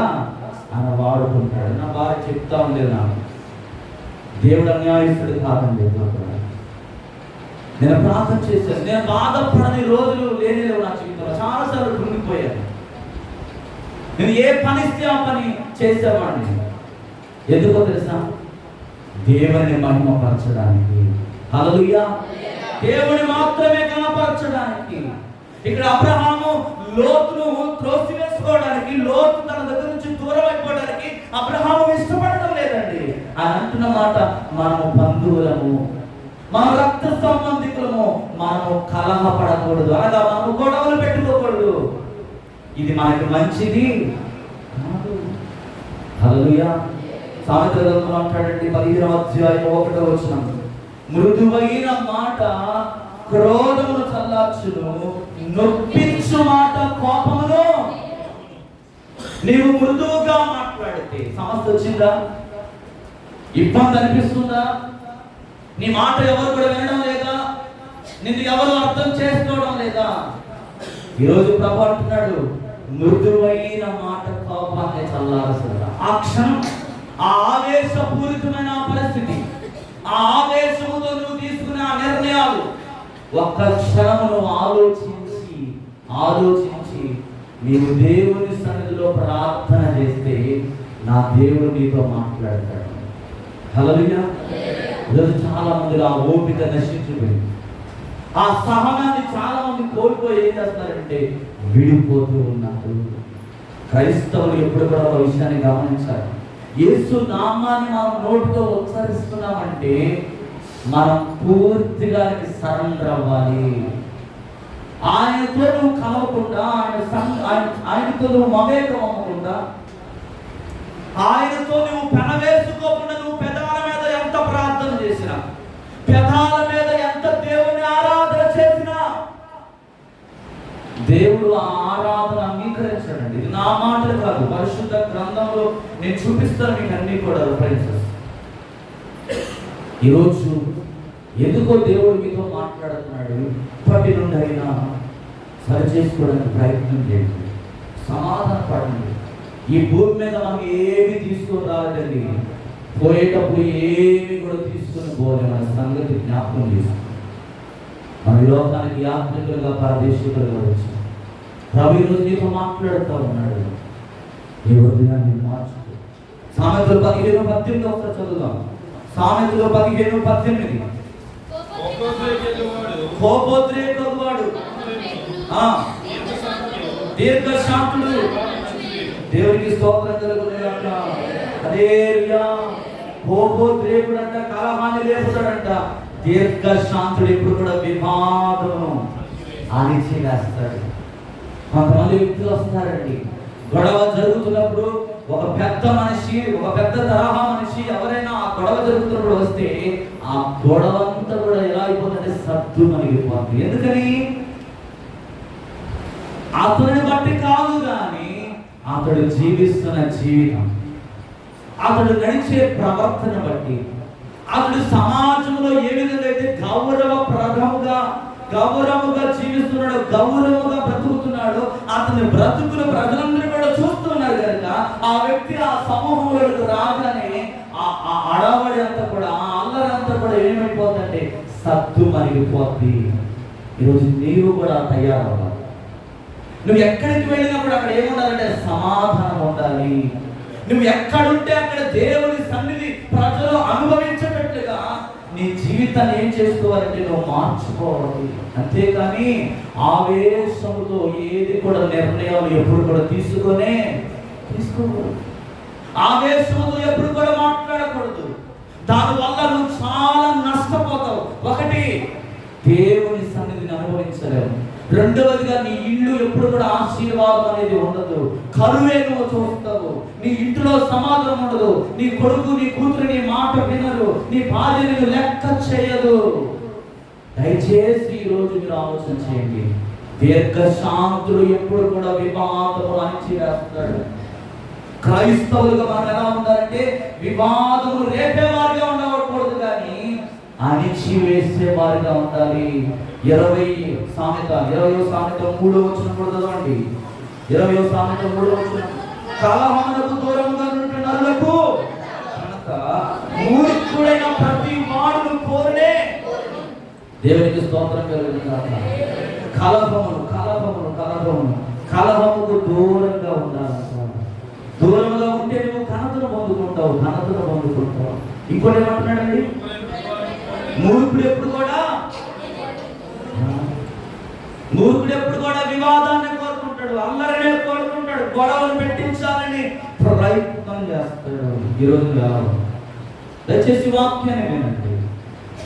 ఆయన వాడుకుంటాడు. నా భార్య చెప్తా ఉండేది నాకు, దేవుడు అన్యాయస్తుడు కాదండి. నేను ప్రార్థన చేశాను. నేను బాధపడని రోజులు లేనేలేవు నా జీవితంలో. చాలాసార్లు కృంగిపోయాను. నేను ఏ పని ఇస్తే ఆ పని చేసేవాడిని. ఎందుకో తెలుసా? దేవుని మహిమపరచడానికి. హల్లెలూయా. దేవుని మాత్రమే కనపరచడానికి. ఇక్కడ అబ్రహాము లోతును త్రోసివేసుకోవడానికి, లోతు తన దగ్గర నుంచి దూరం అయిపోవడానికి అబ్రహాము ఇష్టపడడం లేదండి. ఆయన అంటున్న మాట, మనము బంధువులము, మన రక్త సంబంధికులము, మనము కలహపడకూడదు, అనగా మనము గొడవలు పెట్టుకోకూడదు. ఇది మనకి మంచిది కాదు. హల్లెలూయా. సామెతల గ్రంథంలో అంటాడండి 15వ అధ్యాయం 1వ వచనం, మృదువైన మాట క్రోధమును చల్లార్చును, నొప్పించు మాట కోపమును. నీవు మృదువుగా మాట్లాడితే సమస్య వచ్చిందా? ఇబ్బంది అనిపిస్తుందా? నీ మాట ఎవరు కూడా వినడం లేదా? నిన్ను ఎవరు అర్థం చేసుకోవడం లేదా? ఈరోజు ప్రభు అంటున్నాడు, మృదువైన మాట కోపాన్ని చల్లారుస్తుందా. ఆ క్షణం, ఆ ఆవేశపూరితమైన పరిస్థితి, ఆ ఆవేశముతో నువ్వు తీసుకునే ఆ నిర్ణయాలు ఒక్క క్షణం నువ్వు ఆలోచించి నీవు దేవుని సన్నిధిలో ప్రార్థన చేస్తే నా దేవుడు నీతో మాట్లాడతాడు. హల్లెలూయా. ఈరోజు చాలా మంది ఆ ఓపిక నశించిపోయింది, ఆ సహనాన్ని చాలా మంది కోల్పోయి ఏం చేస్తారంటే విడిపోతూ ఉన్నారు. క్రైస్తవులు ఎప్పుడు కూడా ఒక విషయాన్ని గమనించాలి. యేసు నామాన్ని మనం నోటితో ఉచ్చరిస్తున్నామంటే మనం పూర్తిగా సరెండర్ అవ్వాలి. ఆయనతో నువ్వు కలవకుండా, ఆయనతో నువ్వు మమేకం అవ్వకుండా, ఆయనతో నువ్వు పెనవేసుకోకుండా, నువ్వు పెదాల మీద ఎంత ప్రార్థన చేసినా, పెదాల మీద ఎంత దేవుని ఆరాధన చేసినా దేవుడు ఆ ఆరాధన అంగీకరించాడండి. ఇది నా మాటలు కాదు, పరిశుద్ధ గ్రంథంలో నేను చూపిస్తాను మీకు అన్ని కూడా రిఫరెన్సెస్. ఈరోజు ఎందుకో దేవుడు మీతో మాట్లాడుతున్నాడు. ఇప్పటి నుండి అయినా సరి చేసుకోవడానికి ప్రయత్నం చేయండి, సమాధాన పడండి. ఈ భూమి మీద మనం ఏమి తీసుకొని రాలేదండి, పోయేటప్పుడు ఏమి కూడా తీసుకుని పోలే. మన సంగతి జ్ఞాపకం చేసుకుంటాం. మన లోకానికి యాత్రికులుగా పరదేశికులుగా వచ్చి ప్రభు ఈరోజు నీతో మాట్లాడుతూ ఉన్నాడు. ఈ హృదయాన్ని మార్చుకో. సామెతలు 15:18 ఒకసారి చదువుదాం. సామెతలు 15:18. కోపోద్రేకుడు దీర్ఘశాంతుడు. దేవునికి స్తోత్రం కలుగునుగాక. హల్లెలూయా. కోపోద్రేకుడు అంట కలహాన్ని లేపుతాడంట. దీర్ఘశాంతుడు ఎప్పుడు కూడా వివాదమును అణిచివేస్తాడు. కొంతమంది వ్యక్తులు వస్తున్నారండి, గొడవ జరుగుతున్నప్పుడు ఒక పెద్ద మనిషి, ఒక పెద్ద తరహా మనిషి ఎవరైనా ఆ గొడవ జరుగుతున్నప్పుడు వస్తే ఆ గొడవ అంతా కూడా ఎలా అయిపోతుందంటే సద్దు మరిగిపోతుంది. ఎందుకని? అతని బట్టి కాదు కానీ అతడు జీవిస్తున్న జీవితం, అతడు నడిచే ప్రవర్తన బట్టి, అతడు సమాజంలో ఏ విధంగా అయితే గౌరవముగా జీవిస్తున్నాడు, గౌరవముగా బ్రతుకుతున్నాడు, అతని బ్రతుకులు ప్రజలందరూ కూడా చూస్తున్నారు కనుక ఆ వ్యక్తి ఆ సమూహంలోకి రాగానే ఆ అడవడి అంతా కూడా, ఆ అల్లరి అంతా కూడా ఏమైపోతుందంటే సత్తు మరిగిపోద్ది. ఈరోజు నీవు కూడా తయారవ్వాలి. నువ్వు ఎక్కడికి వెళ్ళినప్పుడు అక్కడ ఏముండాలంటే సమాధానం ఉండాలి. నువ్వు ఎక్కడుంటే అక్కడ దేవుని సన్నిధి ప్రజలు అనుభవించేటట్లుగా నీ జీవితాన్ని ఏం చేసుకోవాలంటే నువ్వు మార్చుకోవాలి. అంతేకాని ఆవేశముతో ఏది కూడా నిర్ణయాలు ఎప్పుడు కూడా తీసుకోకూడదు. ఆవేశముతో ఎప్పుడు కూడా మాట్లాడకూడదు. దానివల్ల నువ్వు చాలా నష్టపోతావు. ఒకటి, దేవుని సన్నిధిని అనుభవించలేవు. రెండవదిగా నీ ఇల్లు ఎప్పుడు కూడా ఆశీర్వాదం అనేది ఉండదు, కరువే నువ్వు చూస్తావు. నీ ఇంటిలో సమాధానం ఉండదు. నీ కొడుకు నీ కూతురు నీ మాట వినరు, నీ భార్య నీకు లెక్క చేయదు. దయచేసి ఈరోజు మీరు ఆలోచన చేయండి. దీర్ఘశాంతుడు ఎప్పుడు కూడా వివాదము అణిచివేస్తాడు. క్రైస్తవులుగా మనం ఎలా ఉండాలంటే వివాదము రేపేవారిగా ఉండకూడదు కానీ అణిచివేసే వారిగా ఉండాలి. 20వ సామెత 3 కూడా చదవండి. 20వ సామెత 3 కలహమునకు దూరంగా ఉండే నరులకు కనుక మూర్ఖుడైన ప్రతి వాడును కోరునే. దేవునికి స్తోత్రం కలుగునుగాక. కలహముకు దూరంగా ఉండాలి. దూరంగా ఉంటే నువ్వు ఘనతను పొందుకుంటావు. ఇంకోటి ఏమంటున్నాడండి? మూర్ఖుడు ఎప్పుడు కూడా వివాదాన్ని కోరుకుంటాడు, అల్లరినే కోరుకుంటాడు, గొడవలు పెట్టించాలని ప్రయత్నం చేస్తాడు. ఈరోజు దయచేసి వాక్యాన్ని వినండి.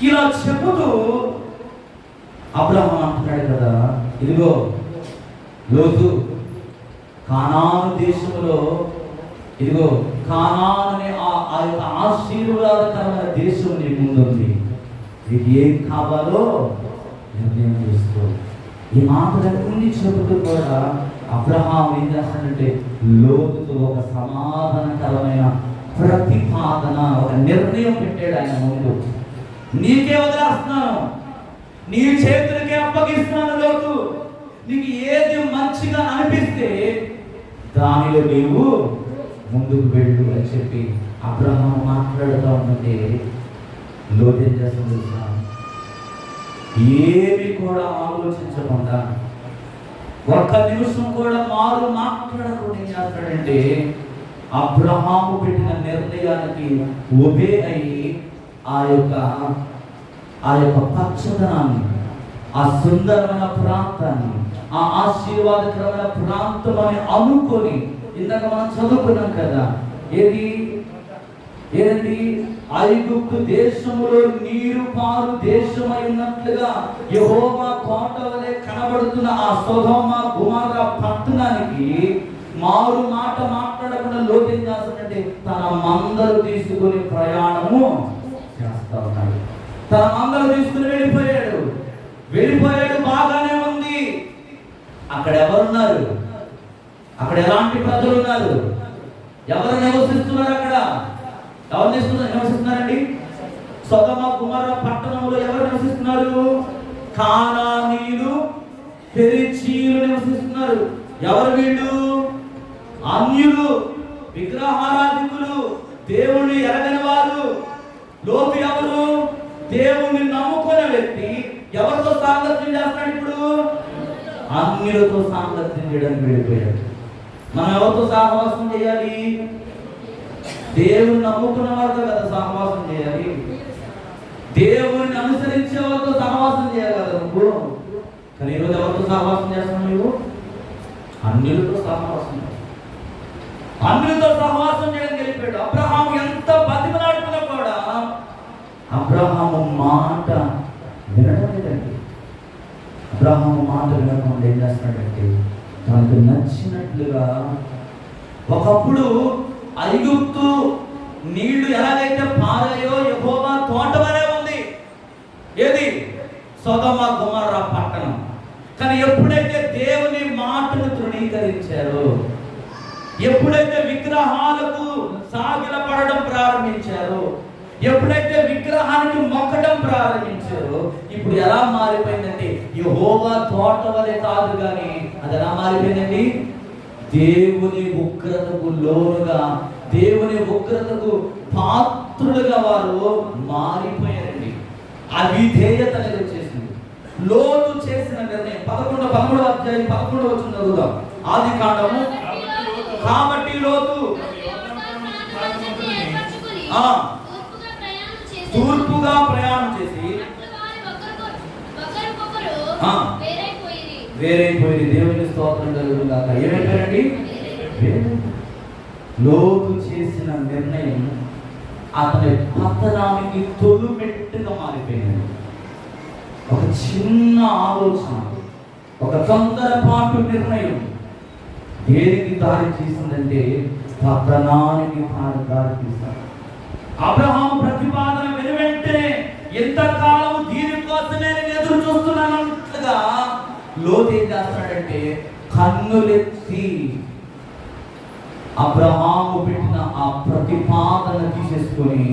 ఇలా చెబుతూ అబ్రహాము అంటున్నాడు కదా, ఇదిగో లోతు కానాను దేశంలో, ఇదిగో కానాను అనే ఆ యొక్క ఆశీర్వాదకరమైన దేశం నీ ముందుంది. నీకు ఏం కావాలో నిర్ణయం తీసుకో. ఈ మాటలన్నీ చెబుతూ కూడా అబ్రహాం ఏం చేస్తాడంటే లోతుతో ఒక సమాధానకరమైన ప్రతిపాదన, ఒక నిర్ణయం పెట్టాడు ఆయన ముందు. నీకే వదిలేస్తున్నాను, నీ చేతులకే అప్పగిస్తున్నాను లోతు, నీకు ఏది మంచిగా అనిపిస్తే దానిలో నీవు ముందుకు వెళ్ళు అని చెప్పి అబ్రహాం మాట్లాడుతూ ఉంటే లోతు ఏం చేస్తుంది తెలుసా? ఏమి కూడా ఆలోచించకుండా, ఒక్క నిమిషం కూడా మారు మాట్లాడకుండా ఏం చేస్తాడంటే అబ్రహాము పెట్టిన నిర్ణయానికి ఒబే అయి ఆ యొక్క పచ్చదనాన్ని, ఆ సుందరమైన ప్రాంతాన్ని, ఆ ఆశీర్వాదకరమైన ప్రాంతం అని అనుకొని, ఇందాక మనం చదువుకున్నాం కదా, ఏదండి ఐగుప్తు దేశములో నీరు పారు దేశమై ఉన్నట్లుగా యెహోవా కోట వలె కనబడుతున్న ఆ సొదొమ గొమొర్రా పట్టణానికి మారు మాట మాట్లాడకుండా లోతు ఏం చేస్తాడంటే తన మందలు తీసుకుని ప్రయాణము చేస్తా ఉన్నాడు. తన మందలు తీసుకుని వెళ్ళిపోయాడు. బాగానే ఉంది. అక్కడ ఎవరున్నారు? అక్కడ ఎలాంటి ప్రజలు ఉన్నారు? ఎవరు నివసిస్తున్నారు? అక్కడ ఎవరు నివసిస్తున్నారండి? సొదొమ గొమొర్రా పట్టణంలో ఎవరు నివసిస్తున్నారు? కానానీయులు, పెరిజీయులు నివసిస్తున్నారు. ఎవరు వీళ్ళు? అన్యులు, విగ్రహారాధికులు, దేవుణ్ణి ఎరగని వారు. లోతు ఎవరు? దేవుణ్ణి నమ్ముకునే వ్యక్తి. ఎవరితో సాంగత్యం చేస్తున్నాడు ఇప్పుడు? అన్యులతో సాంగత్యం చేయడానికి వెళ్ళిపోయాడు. మనం ఎవరితో సహవాసం చేయాలి? దేవుని నమ్ముకున్న వారితో కదా సహవాసం చేయాలి. దేవుని అనుసరించే వారితో సహవాసం చేయాలి కదా నువ్వు. కానీ ఈరోజు ఎవరితో సహవాసం చేస్తున్నావు నువ్వు? అన్యులతో సహవాసం చేయడం వెళ్ళిపోయాడు. అబ్రహాము ఎంత బతిమలాడుతున్నా కూడా అబ్రహాము మాట వినడం లేదండి. అబ్రహాము మాట వినకుండా ఏం చేస్తున్నాడంటే తనకు నచ్చినట్లుగా, ఒకప్పుడు ఐగుప్తు నీళ్లు ఎలాగైతే పారాయో యెహోవా తోట వలె ఉంది. ఏది? సొదొమ గొమొర్రా పట్టణం. కానీ ఎప్పుడైతే దేవుని మాటను తృణీకరించారో, ఎప్పుడైతే విగ్రహాలకు సాగిలపడడం ప్రారంభించారో, ఎప్పుడైతే విగ్రహానికి మొక్కడం ప్రారంభించారో, ఇప్పుడు ఎలా మారిపోయిందంటే యెహోవా తోట వలె కాదు, కానీ అది ఎలా మారిపోయిందండి? దేవుని ఉగ్రతకు లోనుగా, దేవుని ఉగ్రతకు పాత్రులుగా వారు మారిపోయారండి. అవిధేయత అనేది వచ్చేసింది. లోతు చేసిన నిర్ణయం 11వ అధ్యాయం 11వ వచనం చదువుదాం. ఆదికాండము. కాబట్టి లోతు తూర్పుగా ప్రయాణం చేసి వేరైపోయి, దేవుని స్తోత్రం కలుగుగాక. ఏమైపోయారండి? లోతు చేసిన నిర్ణయం అతని పతనానికి తొలిమెట్టుగా మారిపోయింది. ఒక చిన్న ఆలోచన, ఒక తొందరపాటు నిర్ణయం దేనికి దారి తీసిందంటే పతనానికి దారి తీశారు. అబ్రహాము ప్రతిపాదన వెనువెంటనే ఎంతకాలం దీనికోసమే నేను ఎదురు చూస్తున్నానట్లుగా లోతు ఏం చేస్తాడంటే కన్నులెత్తి అబ్రహాము పెట్టిన ఆ ప్రతిపాదన తీసేసుకొని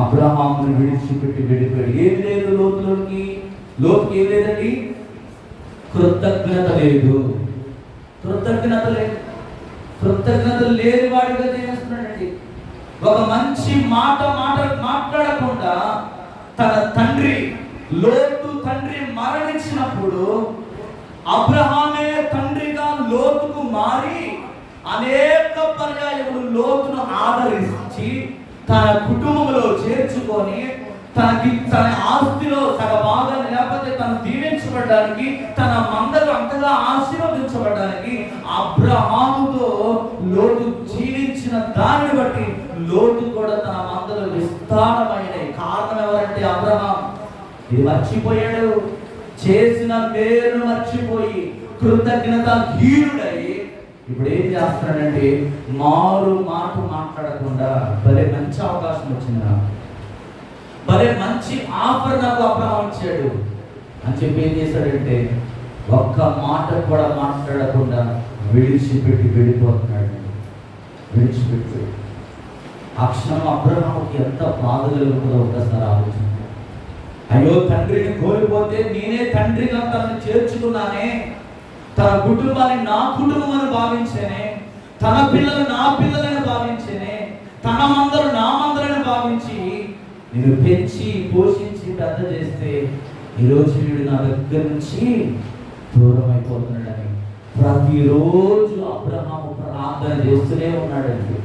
అబ్రహాముని విడిచిపెట్టి వెళ్ళిపోయాడు. ఏమి లేదు లోతుకి ఏం లేదండి? కృతజ్ఞత లేదు. కృతజ్ఞత లేని వాడిగా చేస్తున్నాడండి. ఒక మంచి మాట మాట్లాడకుండా తన తండ్రి, లోతు తండ్రి మరణించినప్పుడు అబ్రహామే తండ్రిగా లోతుకు మారి అనేక పర్యాయములు లోతును ఆదరించి తన కుటుంబంలో చేర్చుకొని తన ఆస్తిలో సగ భాగాన్ని, లేకపోతే తను దీవించబడడానికి, తన మందలు అంతగా ఆశీర్వదించబడడానికి అబ్రహాముతో లోతు జీవించిన దానిని బట్టి లోతు కూడా తన మందలు విస్తారమైనవి. కారణం ఎవరంటే అబ్రహాం. ఇది మర్చిపోయాడు. చేసిన పేరును మర్చిపోయి కృతజ్ఞత హీనుడై ఇప్పుడు ఏం చేస్తున్నాడంటే మారు మాట మాట్లాడకుండా, భలే మంచి అవకాశం వచ్చిందా, భలే మంచి ఆఫర్ నాకు అబ్రహాం ఇచ్చాడు, అని చెప్పి ఏం చేశాడంటే ఒక్క మాట కూడా మాట్లాడకుండా విడిచిపెట్టి వెళ్ళిపోతున్నాడు. విడిచిపెట్టి ఆ క్షణం అబ్రహాముకి ఎంత బాధ కలుగుతుందో ఒకసారి ఆలోచించాడు. అయ్యో, తండ్రిని కోల్పోతే నేనే తండ్రిగా తనను చేర్చుకున్నానే, తన కుటుంబాన్ని నా కుటుంబం అని భావించేనే, తన పిల్లలు నా పిల్లలని భావించేనే, తన మందరు నా మందరని భావించి నేను పెంచి పోషించి పెద్ద చేస్తే ఈరోజు వీడు నా దగ్గర నుంచి దూరం అయిపోతున్నాడని ప్రతిరోజు అబ్రహాము ప్రార్థన చేస్తూనే ఉన్నాడండి.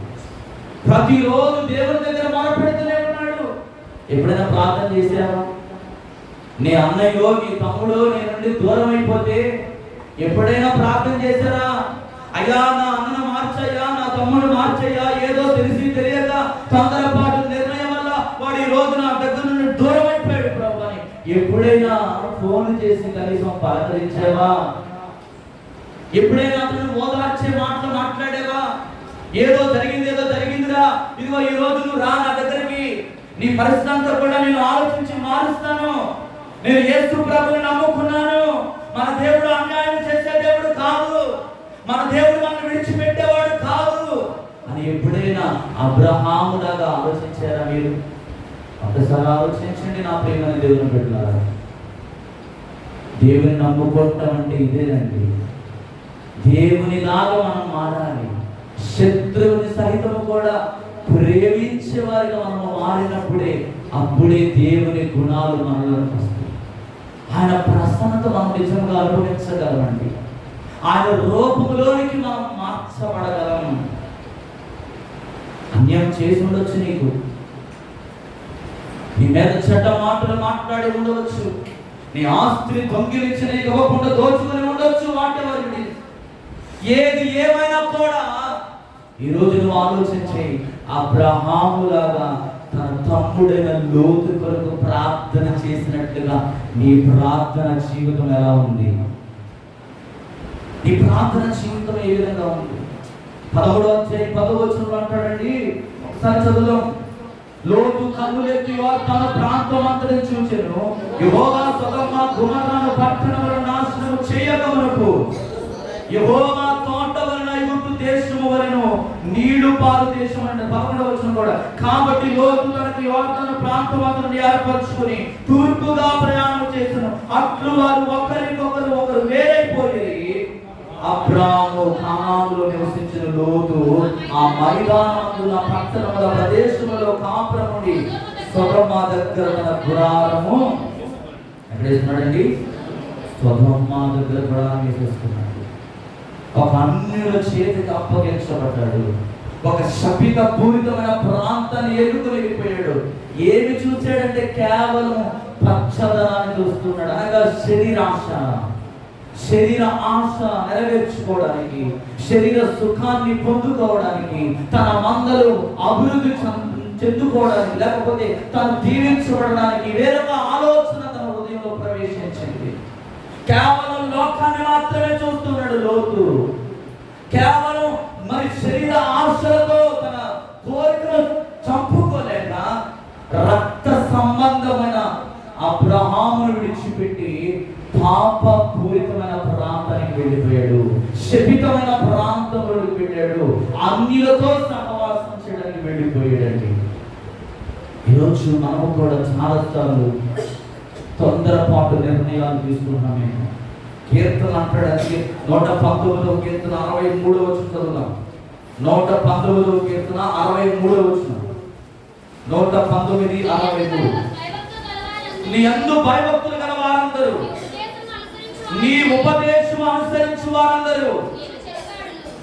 ప్రతిరోజు దేవుని దగ్గర మొరపెడుతూనే ఉన్నాడు. ఎప్పుడైనా ప్రార్థన చేశావా? నీ అన్నయ్యో నీ తమ్ముడో నీ నుండి దూరం అయిపోతే ఎప్పుడైనా ప్రార్థన చేశారా? అయ్యా, నా అన్నను మార్చయ్యా, నా తమ్ముడు మార్చయ్యా, ఏదో తెలిసి తెలియక తొందరపాటు నిర్ణయం వల్ల వాడు ఈ రోజు నా దగ్గర నుండి దూరం అయిపోయాడు ప్రభు అని ఎప్పుడైనా ఫోన్ చేసి కనీసం పలకరించావా? ఎప్పుడైనా అతను ఓదార్చే మాటలు మాట్లాడేవా? ఏదో జరిగిందిరా, ఇదిగో ఈ రోజు నువ్వు రా నా దగ్గరికి, నీ పరిస్థితి అంతా కూడా నేను ఆలోచించి మారుస్తాను, నేను యేసు ప్రభువుని నమ్ముకున్నాను, మన దేవుడు అన్యాయం చేసే దేవుడు కాదు, మన దేవుడు మనల్ని విడిచిపెట్టేవాడు కాదు అని ఎప్పుడైనా అబ్రహాములాగా ఆలోచించారా మీరు? ఒకసారి ఆలోచించండి నా ప్రియమైన దేవుని బిడ్డలారా. దేవుని నమ్ముకోవటం అంటే ఇదేనండి. దేవునిలాగా మనం మారాలి. శత్రువుని సహితం కూడా ప్రేమించే వారిగా మనం మారినప్పుడే అప్పుడే దేవుని గుణాలు మనలోకి వస్తాయి. ఆయన ప్రసన్నత మనం నిజంగా అనుభవించగలమండి. ఆయన రూపంలోనికి మనం మార్చబడగలం. అన్యాయం చేసి ఉండొచ్చు, నీకు నీ మీద చెడ్డ మాటలు మాట్లాడి ఉండవచ్చు, నీ ఆస్తిని దొంగిలించి నీకు ఇవ్వకుండా దోచుకుని ఉండొచ్చు, వాటి ఏది ఏమైనా కూడా ఈరోజు నువ్వు ఆలోచించి అబ్రహాములాగా తన తమ్ముడైన లోతు కొరకు ప్రార్థన చేసినట్టుగా నీ ప్రార్థన జీవితం ఎలా ఉంది? నీ ప్రార్థన జీవితం ఏ విధంగా ఉంది? 11వ అధ్యాయం 10వ వచనంలో అంటాడండి, ఒకసారి చదువుదాం. లోతు కన్నులెత్తి తన ప్రాంతం అంతటిని చూచెను, యెహోవా సొదొమ గొమొర్రా పట్టణములను నాశనం చేయకమునకు యెహోవా తోట వలన ఐగుప్తు దేశము వలెను నీళ్లు పాలు దేశం అంటే 11వ వచనం కూడా. కాబట్టి లోతు తనకు యోర్దాను ప్రాంతమంతటిని ఏర్పరచుకుని తూర్పుగా ప్రయాణం చేసెను. అట్లు వారు ఒకరు వేరైపోయి అబ్రాము కానానులో నివసించిన లోతు ఆ మైదానమున పట్టణముల ప్రదేశములో కాపురం నుండి సొదొమ దగ్గర తన గుడారము ఎక్కడ వేస్తున్నాడండి? సొదొమ దగ్గర గుడారం వేసేస్తున్నాడు. ఒక అన్యుల చేతికి అప్పగించబడ్డాడు. ఒక శపిత పూరితమైన ప్రాంతాన్ని ఎదుర్కొని వెళ్ళిపోయాడు. ఏమి చూశాడంటే కేవలం పచ్చదనాన్ని చూస్తున్నాడు. అనగా శరీర ఆశ నెరవేర్చుకోవడానికి, శరీర సుఖాన్ని పొందుకోవడానికి, తన మందలు అభివృద్ధి చెందుకోవడానికి, లేకపోతే తను దీవించబడడానికి వేరొక ఆలోచన తన హృదయంలో ప్రవేశించింది. కేవలం లోకాన్ని మాత్రమే చూస్తున్నాడు లోతు. కేవలం మరి శరీర ఆశలతో తన కోరికను చంపుకోలేక రక్త సంబంధమైన అబ్రహామును విడిచిపెట్టి పాప పూరితమైన ప్రాంతానికి వెళ్ళిపోయాడు. శపితమైన ప్రాంతంలోకి వెళ్ళాడు. అన్యులతో సహవాసం చేయడానికి వెళ్ళిపోయాడండి. ఈరోజు మనము కూడా చాలాసార్లు తొందరపాటు నిర్ణయాలు తీసుకున్నాం. మేము కీర్తన అంటాడానికి 119వ కీర్తన 63వ వచనం చదువుదాం. 119వ కీర్తన 63వ వచనం. 119:63. నీ యందు భయభక్తులు గల వారందరూ, నీ ఉపదేశం అనుసరించు వారందరూ.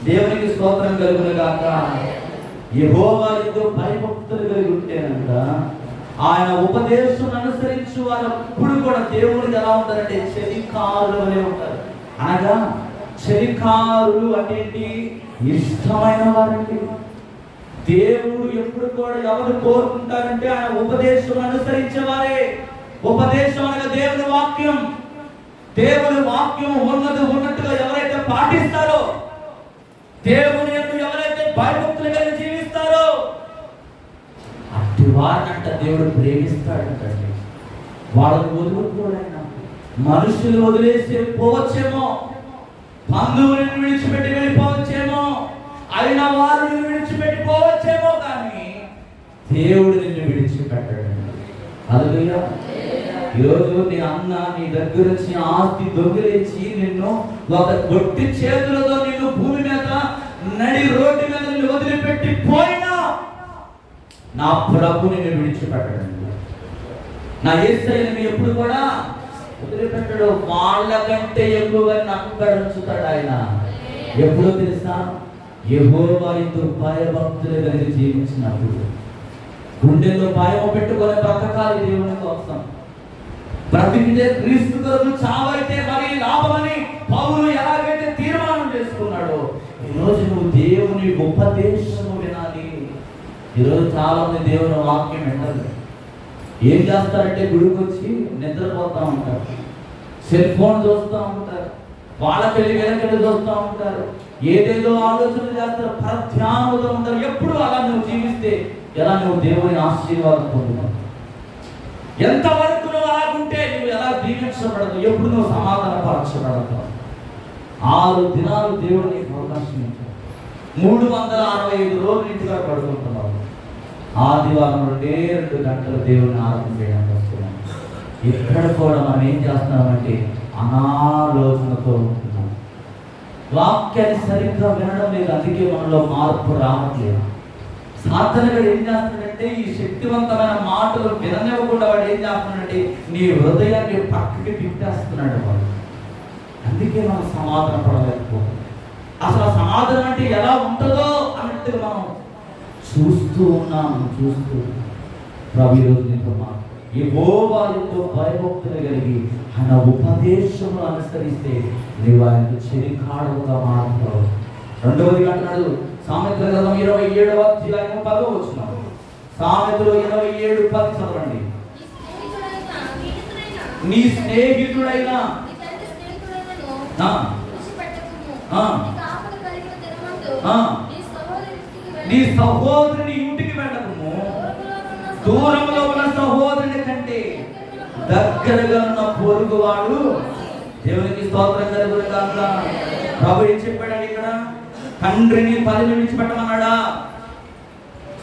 దేవునికి స్తోత్రం కలుగును గాక. యెహోవా యందు భయభక్తులు కలిగి ఉంటేనంట ఆయన ఉపదేశం అనుసరించు వారు ఎప్పుడు కూడా దేవుడికి ఎలా ఉంటారంటే చెలికారులు వలె ఉంటారు. అనగా చెలికారులు అంటే ఇష్టమైన వారండి. దేవుడు ఎప్పుడు కూడా ఎవరు కోరుకుంటారంటే ఆయన ఉపదేశం అనుసరించేవారే. ఉపదేశం అనగా దేవుని వాక్యం. దేవుని వాక్యం ఉన్నట్టుగా ఎవరైతే పాటిస్తారో, దేవుని యందు ఎవరైతే భయభక్తులు కలిగి జీవిస్తారో అట్టి వారినంట దేవుడు ప్రేమిస్తాడంటండి. వాళ్ళని వదులుకోడైనా మనుషులు వదిలేసి పోవచ్చేమో, బంధువులను విడిచిపెట్టి వెళ్ళిపోవచ్చేమో, అయిన వారు నిన్ను విడిచిపెట్టి పోవచ్చేమో, కానీ దేవుడు నిన్ను విడిచిపెట్టాడు. హల్లెలూయా. ఈరోజు నీ అన్న నీ దగ్గర వచ్చి ఆస్తి దొంగిలించి నిన్ను ఒక గొట్టి చేతులతో నిన్ను భూమి మీద నడి రోడ్డు మీద నిన్ను వదిలిపెట్టి పోయినా నా ప్రభు నిన్ను విడిచిపెట్టడండి. నా యేసయ్యని ఎప్పుడు కూడా వదిలిపెట్టడు. వాళ్ళకంటే ఎక్కువగా అక్కడ ఉంచుతాడు ఆయన. ఎప్పుడో తెలుసా? యెహోవా యందు భయభక్తులు కలిగి జీవించినప్పుడు. గుండెల్లో భయం పెట్టుకొని బ్రతకాలి దేవుని కోసం. బ్రతికితే క్రీస్తు కొరకు, చావైతే మరి లాభమని పౌలు ఎలాగైతే తీర్మానం చేసుకున్నాడో, ఈరోజు నువ్వు దేవుని ఉపదేశము వినాలి. ఈరోజు చాలా మంది దేవుని వాక్యం వినరు. ఏం చేస్తారంటే గుడికి వచ్చి నిద్రపోతూ ఉంటారు, సెల్ ఫోన్ చూస్తూ ఉంటారు, వాళ్ళకెళ్ళి వెనకెళ్ళి చూస్తూ ఉంటారు, ఏదేదో ఆలోచనలు చేస్తారు, ప్రధ్యానంతో ఉంటారు. ఎప్పుడు అలా నువ్వు జీవిస్తే ఎలా నువ్వు దేవుని ఆశీర్వాదం పొందుతావు? ఎంతవరకు నువ్వు అలాగుంటే నువ్వు ఎలా దీవించబడదు? ఎప్పుడు నువ్వు సమాధానపరచబడతావు? 6 దినాలు దేవుడు నీకు అవకాశం ఇచ్చాడు. 365 రోజులు ఇంటిగా పడుకుంటున్నావు. ఆదివారం 2 గంటలు దేవుని ఆరాధన చేయడానికి వస్తున్నాం. ఇక్కడ కూడా మనం ఏం చేస్తున్నామంటే అనాలోచనతో ఉంటున్నాం. వాక్యాన్ని సరిగ్గా వినడం లేదు. అందుకే మనలో మార్పు రావట్లేదు. సాధనగా ఏం చేస్తున్నాడంటే ఈ శక్తివంతమైన మాటలు విననివ్వకుండా వాడు ఏం చేస్తున్నాడంటే నీ హృదయాన్ని పక్కకి తిట్టేస్తున్నాడు వాడు. అందుకే మనం సమాధాన పడలేకపోతున్నాం. అసలు సమాధానం అంటే ఎలా ఉంటుందో అన్నట్టుగా మనం చూస్తూ ఉన్నాము. ప్రభు ఈరోజు నీతో యెహోవా యందు భయభక్తులు కలిగి ఆయన ఉపదేశమును అనుసరిస్తే నీవు ఆయనకు చెరికాడవుగా మారుతావు. 2వది అంటున్నాడు సామెతల గ్రంథం 27వ అధ్యాయం 10వ వచనం. సామెతలు 27:10 చదవండి. నీ స్నేహితుడైన నీ సహోదరుని ఇంటికి వెళ్ళకము, దూరంలో ఉన్న సహోదరుని కంటే దగ్గరగా ఉన్న పొరుగువాడు. దేవునికి స్తోత్రం కలుగును గాక. ప్రభు ఏం చెప్పాడండి ఇక్కడ? తండ్రిని తల్లిని విడిచిపెట్టమన్నాడా?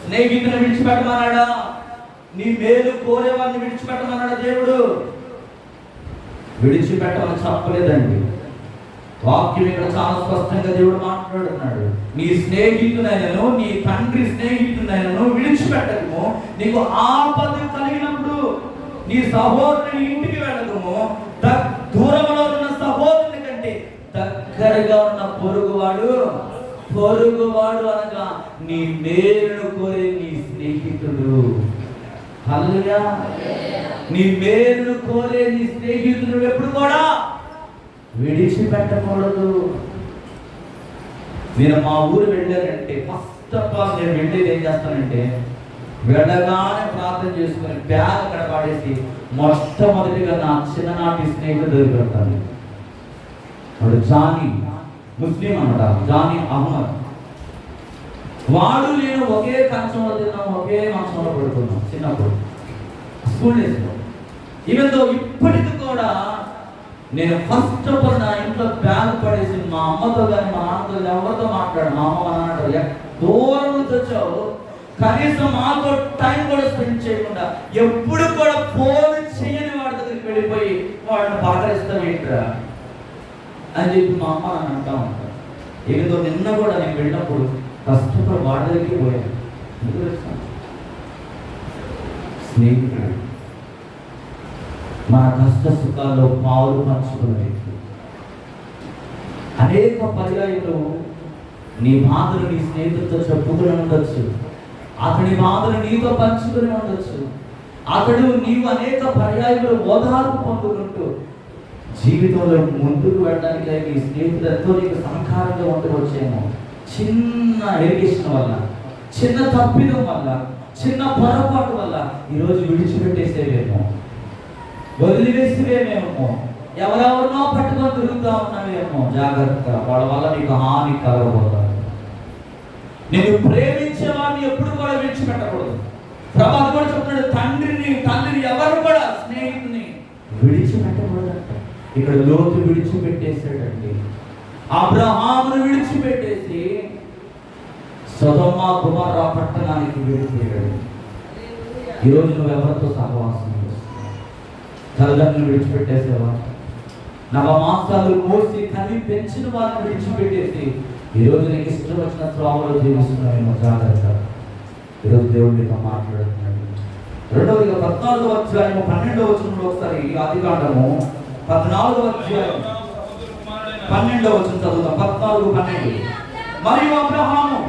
స్నేహితుని విడిచిపెట్టమన్నాడా? నీ మేలు కోరేవాడిని విడిచిపెట్టమన్నాడా? దేవుడు విడిచిపెట్టమని చెప్పలేదండి. వాక్యం ఇక్కడ చాలా స్పష్టంగా దేవుడు మాట్లాడుతున్నాడు. నీ స్నేహితునైనను నీ తండ్రి స్నేహితునైనను విడిచిపెట్టకము. నీకు ఆపద కలిగినప్పుడు నీ సహోదరుని ఇంటికి వెళ్ళకము. దూరంలో ఉన్న సహోదరుని కంటే దగ్గరగా ఉన్న పొరుగువాడు అనగా నీ మేలును కోరే నీ స్నేహితుడు. హల్లెలూయా. నీ మేలును కోరే నీ స్నేహితుడు ఎప్పుడు కూడా విడిచిపెట్టకూడదు. నేను మా ఊరు వెళ్ళానంటే ఫస్ట్ ఆఫ్ ఆల్ నేను వెళ్ళేది ఏం చేస్తానంటే వెళ్ళగానే ప్రార్థన చేసుకుని బ్యాగ్ అక్కడ పాడేసి మొట్టమొదటిగా నా చిన్ననాటి స్నేహితుడు దగ్గరికి వెళ్తాను. వాడు జానీ, ముస్లిం అన్నమాట, జానీ అహ్మద్. వాడు నేను ఒకే కంచంలో తిన్నాం, ఒకే మంచంలో పడుకున్నాం చిన్నప్పుడు స్కూల్ డేస్లో. ఈవెన్ ఇప్పటికి కూడా నేను ఫస్ట్ ఆఫ్ ఆల్ నా ఇంట్లో బ్యాగ్ పడేసి మా అమ్మతో కానీ మా నాన్నతో ఎవరితో మాట్లాడు. మా అమ్మ మా నాన్న దూరం నుంచి వచ్చావు, కనీసం మాతో టైం కూడా స్పెండ్ చేయకుండా ఎప్పుడు కూడా ఫోన్ చేయని వాడి దగ్గరికి వెళ్ళిపోయి వాడిని పలకరిస్తావు ఏంట్రా అని చెప్పి మా అమ్మ నన్ను అంటా ఉంటాను. ఏదో నిన్న కూడా నేను వెళ్ళినప్పుడు ఫస్ట్ ఆఫ్ ఆల్ వాడి దగ్గరికి పోయాను. స్నేహితుడు మన కష్ట సుఖాల్లో పాలు పంచుకునే వ్యక్తి. అనేక పర్యాయాలు నీ బాధలు నీ స్నేహితులతో చెప్పుకుని ఉండొచ్చు, అతని బాధలు నీతో పంచుకుని ఉండొచ్చు, అతడు నీవు అనేక పర్యాయాలు ఓదార్పు పొందుకుంటూ జీవితంలో ముందుకు వెళ్ళడానికి నీ స్నేహితులతో నీకు సహకారంగా ఉండవచ్చేమో. చిన్న ఎడ్యుకేషన్ వల్ల, చిన్న తప్పిదం వల్ల, చిన్న పొరపాటు వల్ల ఈరోజు విడిచిపెట్టేసేవేమో, వదిలివేసివేమేమో, ఎవరెవరినో పట్టుకొని తిరుగుతూ ఉన్నావేమో. జాగ్రత్త, వాళ్ళ వల్ల నీకు హాని కలగబోతారు. నేను ప్రేమించే వాడిని ఎప్పుడు కూడా విడిచిపెట్టకూడదు. ప్రభు కూడా చెప్తున్నాడు, తండ్రిని ఎవరు కూడా స్నేహితుని విడిచిపెట్టకూడదు. ఇక్కడ లోతు విడిచిపెట్టేశాడండి. అబ్రహామును విడిచిపెట్టేసి సొదొమ గొమొర్రా పట్టణానికి వెళ్ళిపోయాడు. ఈరోజు నువ్వు ఎవరితో సహవాసం చేస్తున్నావు? తల్లిదండ్రులు విడిచిపెట్టేసేవా? నవమాసాలు మోసి కని పెంచిన వారిని విడిచిపెట్టేసి ఈరోజు నీకు ఇష్టం వచ్చిన త్రోవలో జీవిస్తున్నావేమో. జాగ్రత్త. ఈరోజు దేవుడు నీతో మాట్లాడుతున్నాడు. రెండవదిగా 14వ అధ్యాయము 12వ వచనంలో ఒకసారి ఆదికాండము 14వ అధ్యాయం 12వ వచనం చదువుతాం. 14:12. మరియు అబ్రహాము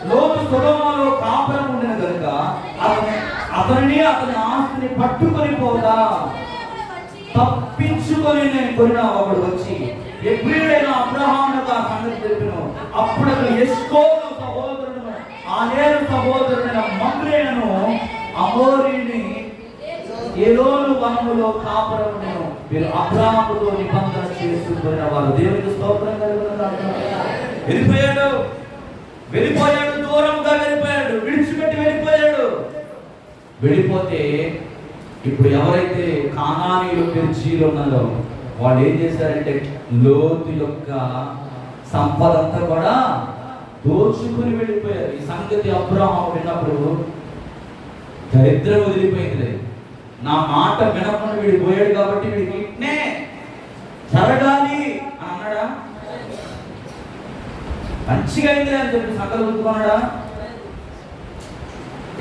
లోతు సొదొమలో కాపురం ఉండిన కనుక అతని ఆస్తిని పట్టుకొని పోగా తప్పించుకొని నేను కొనిన ఒకడు వచ్చి ఎప్పుడైన అబ్రహామునకు ఆ సంగతి తెలిపిను. అప్పుడు ఎస్కోలు సహోదరుడు ఆనేరు సహోదరుడైన మమ్రేను అమోరీని ఏలోను వనములో కాపురం ఉండెను. వీరు అబ్రహాముతో నిబంధన చేసుకున్న వారు. దేవునికి స్తోత్రం కలుగును. వెళ్ళిపోయాడు, దూరంగా వెళ్ళిపోయాడు, విడిచిపెట్టి వెళ్ళిపోతే ఇప్పుడు ఎవరైతే కానానీయులు పెర్జీలు ఉన్నారో వాళ్ళు ఏం చేశారంటే లోతు యొక్క సంపద అంతా కూడా దోచుకుని వెళ్ళిపోయారు. ఈ సంగతి అబ్రహాము విన్నప్పుడు దరిద్రం వదిలిపోయింది. నా మాట వినకుండా వీడు పోయాడు కాబట్టి వీడికి ఇట్నే జరగాలి అని అన్నాడా? మంచిగా అయింది అని చెప్పి సంకల్పించుకున్నాడా?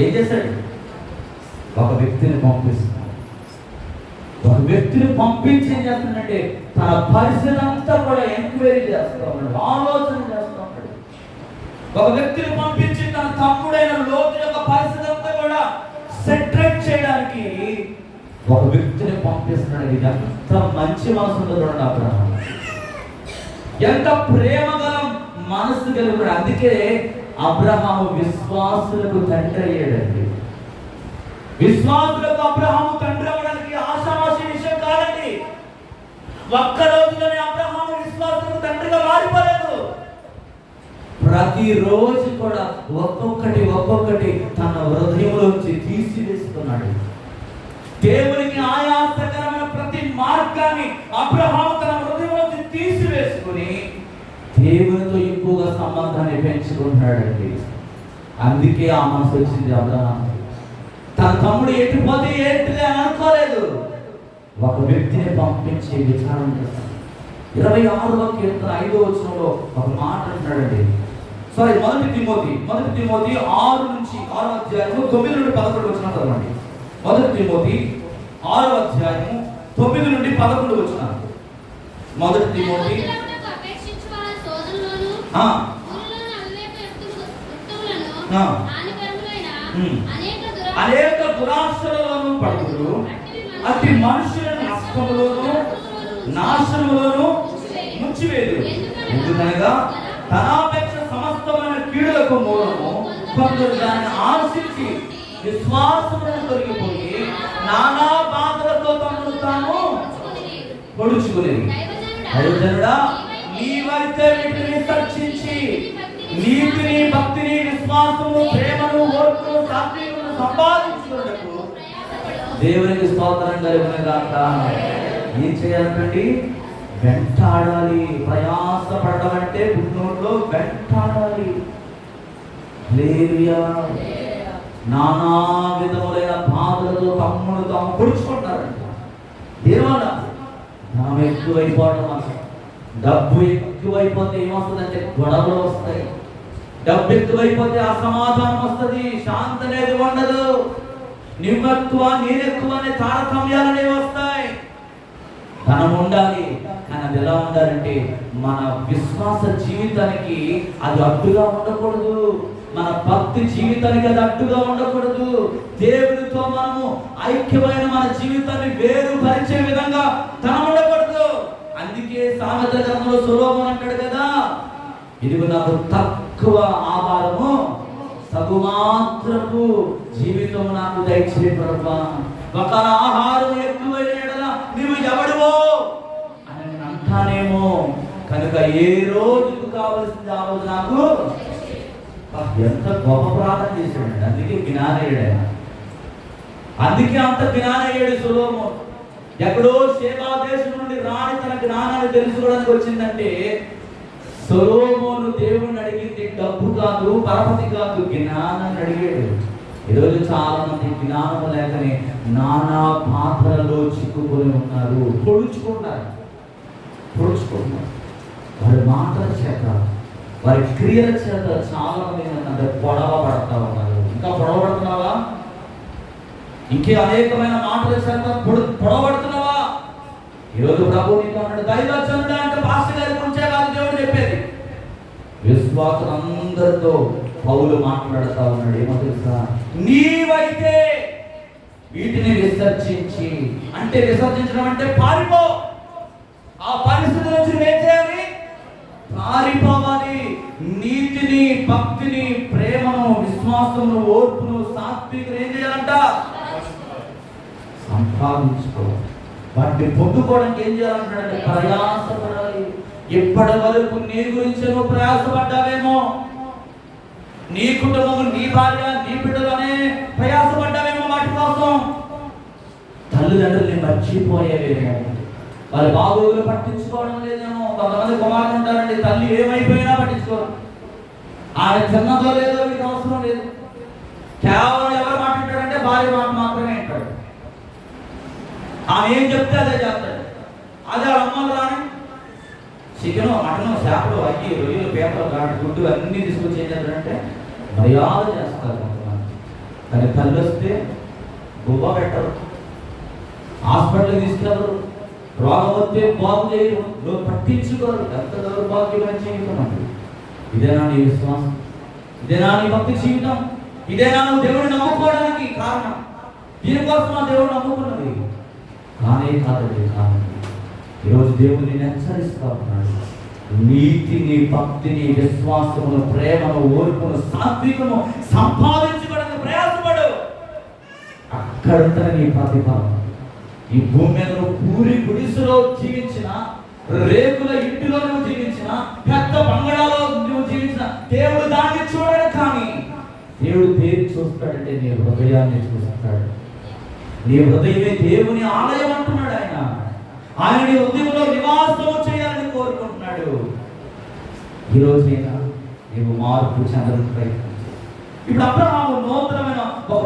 ఏం చేశాడు? ఒక వ్యక్తిని పంపిస్తున్నాడు. ఒక వ్యక్తిని పంపించి ఏం చేస్తున్నాడంటే తన పరిస్థితి అంతా కూడా ఎంక్వైరీ చేస్తూ ఉన్నాడు, ఆలోచన చేస్తూ ఉన్నాడు. ఒక వ్యక్తిని పంపించి తన తమ్ముడైన లోతు యొక్క పరిస్థితి అంతా కూడా సెటిల్ చేయడానికి ఒక వ్యక్తిని పంపిస్తున్నాడు. ఇది ఎంత మంచి మనసు ఉందో చూడండి. అబ్రహాము ఎంత ప్రేమ గల మనసు కలిగినాడు. అందుకే అబ్రహాము విశ్వాసులకు తండ్రి అయ్యాడండి. విశ్వాసులకు అబ్రహాము తండ్రి అవ్వడానికి ఆషామాషి విషయం కాదండి. ఒక్క రోజులోనే అబ్రహాము విశ్వాసులకు తండ్రిగా మారిపోలేదు. ప్రతిరోజు కూడా ఒక్కొక్కటి తన హృదయంలోంచి తీసివేస్తున్నాడు. దేవునికి ఆయాసకరమైన ప్రతి మార్గాన్ని అబ్రహాము తన హృదయంలోంచి తీసివేసుకుని దేవునితో ఎక్కువగా సంబంధాన్ని పెంచుకుంటున్నాడండి. అందుకే ఆ మనసు వచ్చింది అబ్రహాము. తన తమ్ముడు ఎట్టిపోతే ఏంటిది అని అనుకోలేదు. ఒక వ్యక్తిని పంపించి విచారణ చేస్తాడు. 26వ కీర్తన 5వ వచనంలో ఒక మాట అంటాడండి. సారీ, 1 తిమోతి 6 నుంచి 6వ అధ్యాయము 9 నుండి 11 వచనం చదవండి. 1 తిమోతి 6వ అధ్యాయము 9 నుండి 11 వచనం. 1 తిమోతి అనేక దురాశలలోనూ పడుతురు, అతి మనుషులను నష్టములోను నాశనములోను ముచ్చివేదు. ఎందుకనగా ధనాపేక్ష సమస్తమైన కీడులకు మూలము. కొందరు దాన్ని ఆశించి విశ్వాసములను తొలగిపోయి నానా బాధలతో తమను తాము పొడుచుకునేది. దైవజనుడా, నీవైతే వీటిని చర్చించి నీతిని, భక్తిని, విశ్వాసము, ప్రేమను, ఓర్పును, సాత్వికమును సంపాదించుకున్నకు దేవునికి స్తోత్రం కలుగును గాక. ఏం చేయాలండి? వెంటాడాలి. ప్రయాసపడడం అంటే పుట్టినోట్లో వెంటాడాలి. హల్లెలూయా. నానా విధములైన బాధలతో తమ్ముడు తాము పొడుచుకుంటారంట. దేవల్ల ధనం ఎక్కువైపోవడం వల్ల, డబ్బు ఎక్కువైపోతే ఏమొస్తుందంటే గొడవలు వస్తాయి. డబ్బు ఎక్కువైపోతే అసమాధానం వస్తుంది, శాంతి అనేది ఉండదు. నువ్వెక్కువ నేనెక్కువ అనే తారతమ్యాలు అనేవి వస్తాయి. ధనం ఉండాలి, కానీ అది ఎలా ఉండాలంటే మన విశ్వాస జీవితానికి అది అడ్డుగా ఉండకూడదు. మన భక్తి జీవితానికి అది అడ్డుగా ఉండకూడదు. దేవునితో మనము ఐక్యమైన మన జీవితాన్ని వేరుపరిచే విధంగా ధనం ఉండకూడదు. అందుకే సామెత గ్రంథంలో సొలొమోను అంటాడు కదా, ఇదిగో నాకు తక్కువ ఆహారము సగుమాత్రపు జీవితం నాకు దయచేయి ప్రభువా. ఒక ఆహారం ఎక్కువైన యెడల నీవు ఎవడివో అని నేను అంటానేమో. కనుక ఏ రోజుకు కావలసింది ఆ రోజు నాకు. ఎంత గొప్ప ప్రార్థన చేశాడు. అందుకే జ్ఞానయ్యాడు. అందుకే అంత జ్ఞానయ్యాడు సొలొమోను. ఎక్కడో షేబా దేశం నుండి రాణి తన జ్ఞానాన్ని తెలుసుకోవడానికి వచ్చిందంటే సొలొమోను దేవుణ్ణి అడిగింది డబ్బు కాదు, పరపతి కాదు, జ్ఞానాన్ని అడిగాడు. ఈరోజు చాలా మంది జ్ఞానం లేకనే నానా పాత్రలో చిక్కుకొని ఉన్నారు. పొడుచుకుంటారు. వారి మాటల చేత, వారి క్రియల చేత చాలా మంది ఏంటంటే పొడవ పడతా ఉన్నారు. ఇంకా పొడవబడుతున్నావా? ఇంకే అనేకమైన మాటల చేత పొడవబడుతున్నావా? ఈరోజు ప్రభు నీతో అన్నాడు, దైవజనుడు అంటే పాస్టర్ గారి గురించే కాదు దేవుడు చెప్పేది. విశ్వాసులందరితో పౌలు మాట్లాడుతూ ఉన్నాడు. ఏమో తెలుసా? నీవైతే వీటిని విసర్జించి, అంటే విసర్జించడం అంటే పారిపో. ఆ పరిస్థితి నుంచి ఏం చేయాలి? పారిపోవాలి. నీతిని, భక్తిని, ప్రేమను, విశ్వాసమును, ఓర్పును, సాత్వికను ఏం చేయాలంట? సంపాదించుకోవాలి. వాటిని పొందుకోవడానికి ఏం చేయాలంటే ప్రయాసపడాలి. ఇప్పటి వరకు నీ గురించి నువ్వు ప్రయాసపడ్డావేమో, నీ కుటుంబం, నీ భార్య, నీ బిడ్డలనే ప్రయాసపడ్డావేమో, వాటి కోసం తల్లిదండ్రుల్ని మర్చిపోయేవేమో, వాళ్ళ బాగోగులు పట్టించుకోవడం లేదేమో. కొంతమంది కుమారులు ఉంటారండి, తల్లి ఏమైపోయినా పట్టించుకోరు. ఆయన చిన్నదో లేదో మీకు అవసరం లేదు. కేవలం ఎవరు మాట్లాడారంటే భార్య మాట మాత్రమే అంటాడు. ఆమె ఏం చెప్తే అదే చేస్తాడు. అదే అమ్మలు రాని చికెను, మటను, చేపలు, అగ్గి, రొయ్యలు, పేపర్, గుడ్డు అన్నీ తీసుకొచ్చి ఏం చేస్తారంటే మర్యాద చేస్తారు కొంతమంది. కానీ తల్లి వస్తే గుబ్బ పెట్టరు, హాస్పిటల్కి తీసుకెళ్ళరు, రోగం వస్తే బాగు చేయరు, నువ్వు పట్టించుకోరు. ఎంత దౌర్భాగ్యమైన జీవితం అండి. ఇదేనా నీ విశ్వాసం? ఇదేనా నీ భక్తి జీవితం? ఇదేనా నువ్వు దేవుడిని నమ్ముకోవడానికి కారణం? దీనికోసం ఆ దేవుడు నమ్ముకున్నది కానే కాదండి. కారణం ఈరోజు దేవుడిని హెచ్చరిస్తూ ఉన్నాడు. నీతిని, భక్తిని, విశ్వాసమును, ప్రేమను, ఓర్పును, సాత్వికము సంపాదించుకోవడానికి ప్రయాసపడు. అక్కడంతా నీ ప్రతిఫలం. ఈ భూమి మీద నువ్వు పూరి గుడిసెలో జీవించిన, రేకుల ఇంటిలో నువ్వు జీవించిన, పెద్ద బంగళాలో నువ్వు జీవించిన, దేవుడు దాన్ని చూడడు. కానీ దేవుడు దేని చూస్తాడంటే నీ హృదయాన్ని చూస్తాడు. నీ హృదయమే దేవుని ఆలయం అంటున్నాడు ఆయన. ఆయన నీ హృదయంలో నివాసం చేయాలని కోరుకుంటున్నాడు. ఈరోజైనా నీవు మార్పు చెందడానికి ప్రయత్నించు. ఇప్పుడు అబ్రహాము నూతనమైన ఒక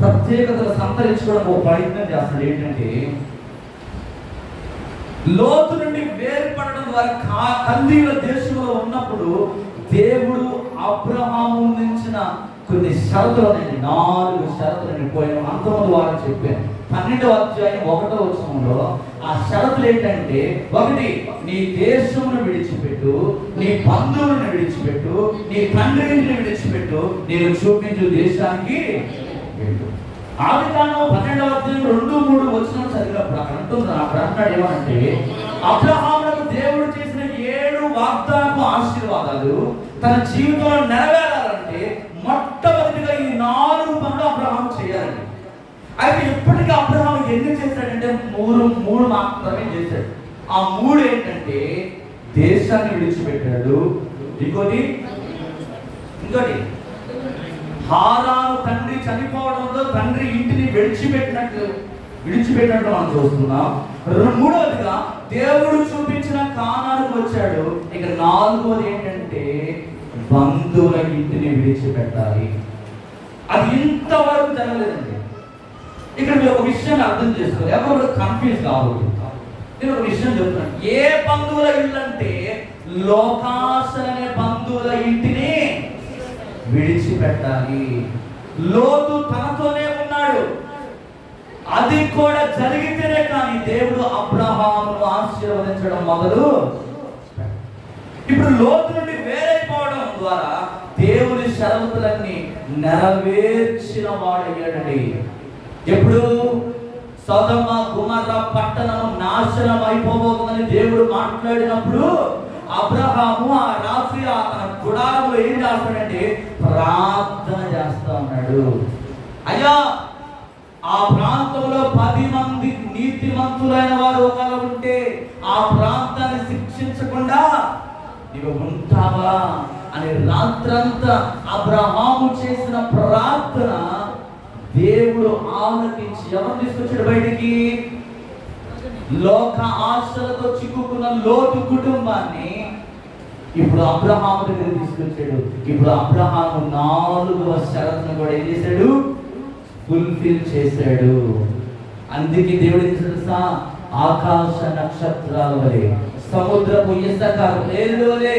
ప్రత్యేకతను సంతరించుకోవడానికి ఒక ప్రయత్నం చేస్తాడు. ఏంటంటే లోతు నుండి వేరుపడడం ద్వారా కల్దీయుల దేశంలో ఉన్నప్పుడు దేవుడు అబ్రహాము నుంచిన కొన్ని షరతులు, 4 షరతులు పోయిన అంతమంది వారు చెప్పాను. 12వ అధ్యాయం 1వ వచనంలో ఆ షరతులు ఏంటంటే, 1, నీ దేశమును విడిచిపెట్టు, నీ బంధువులను విడిచిపెట్టు, నీ తండ్రిని విడిచిపెట్టు, నేను చూపించు దేశానికి వెళ్ళు. ఆదికాండం 12వ అధ్యాయం 2-3 వచనాలు చదివినప్పుడు అక్కడ అంటున్నాడు ఏమంటే, అబ్రహాములకు దేవుడు చేసిన 7 వాగ్దానపు ఆశీర్వాదాలు తన జీవితంలో నెరవేరాలంటే మొట్టమొదటిగా ఈ 4 పనులు అబ్రహాము చేయాలండి. అయితే ఇప్పటికీ అబ్రహాము ఎన్ని చేశాడంటే 3 మాత్రమే చేశాడు. ఆ 3 ఏంటంటే దేశాన్ని విడిచిపెట్టాడు, ఇంకోటి హారాను తండ్రి చనిపోవడంతో తండ్రి ఇంటిని విడిచిపెట్టినట్టు మనం చూస్తున్నాం. 3వదిగా దేవుడు చూపించిన కానానికి వచ్చాడు. ఇక 4వది ఏంటంటే బంధువుల ఇంటిని విడిచిపెట్టాలి. అది ఇంతవరకు జరగలేదండి. ఇక్కడ మీరు ఒక విషయాన్ని అర్థం చేసుకోవాలి, ఎవరు కన్ఫ్యూజ్ కావద్దు. నేను ఒక విషయం చెప్తున్నాను. ఏ బంధువుల ఇల్లు అంటే లోకాశలనే బంధువుల ఇంటిని విడిచిపెట్టాలి. లోతు తనతోనే ఉన్నాడు. అది కూడా జరిగితేనే కానీ దేవుడు అబ్రహామును ఆశీర్వదించడం మొదలు. ఇప్పుడు లోతు నుండి వేరైపోవడం ద్వారా దేవుని షరతులన్నీ నెరవేర్చిన వాడయ్యాడండి. ఎప్పుడు సొదొమ గొమొర్రా పట్టణం నాశనం అయిపోబోతుందని దేవుడు మాట్లాడినప్పుడు అబ్రహాము ఆ రాత్రి తన గుడారంలో ఏం చేస్తాడంటే ప్రార్థన చేస్తా ఉన్నాడు. అయ్యా, ఆ ప్రాంతంలో 10 మంది నీతిమంతులైన వారు ఒకవేళ ఉంటే ఆ ప్రాంతాన్ని శిక్షించకుండా నీవు ఉంటావా అని రాత్రంతా అబ్రహాము చేసిన ప్రార్థన దేవుడు ఆలకించి ఎవరు తీసుకొచ్చాడు బయటికి? లోక ఆశలతో చిక్కుకున్న లోతు కుటుంబాన్ని ఇప్పుడు అబ్రహాము దగ్గర తీసుకొచ్చాడు. ఇప్పుడు అబ్రహాము 4వ షరతును కూడా ఏం చేశాడు? ఫుల్ఫిల్ చేశాడు. అందుకే దేవుడు ఏం తెలుసా? ఆకాశ నక్షత్రాల వలె సముద్రపు ఇసుక రేణుల వలె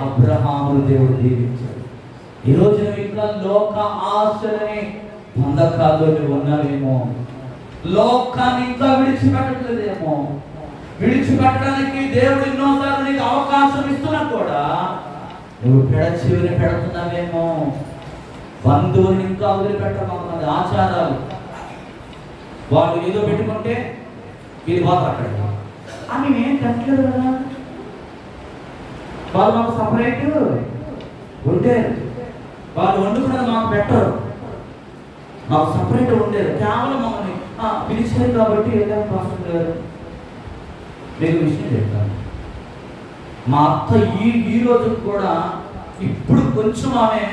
అబ్రహాము దేవుడు దీవించాడు. ఈ రోజు నువ్వు ఇంకా లోక ఆశలని బంధకాల్లో నువ్వు ఉన్నావేమో, లోకాన్ని ఇంకా విడిచిపెట్టట్లేదేమో. విడిచిపెట్టడానికి దేవుడు ఎన్నోసార్లు నీకు అవకాశం ఇస్తున్నా కూడా నువ్వు పెడచెవిని పెడుతున్నావేమో. బంధువుని ఇంకా వదిలిపెట్టమన్నది ఆచారాలు. వాళ్ళు ఏదో పెట్టుకుంటే వీళ్ళు బాగా అక్కడ ఆమె ఏం కట్టలేదు కదా, వాళ్ళు మాకు సపరేట్ ఉంటే వాళ్ళు వండుకున్నది మాకు పెట్టరు, మాకు సపరేట్ ఉండేది. కేవలం మమ్మల్ని పిలిచారు కాబట్టి ఏదైనా పాస్టర్ గారు మీకు విషయం చెప్తాను. మా అత్త ఈ రోజు కూడా ఇప్పుడు కొంచెం ఆమె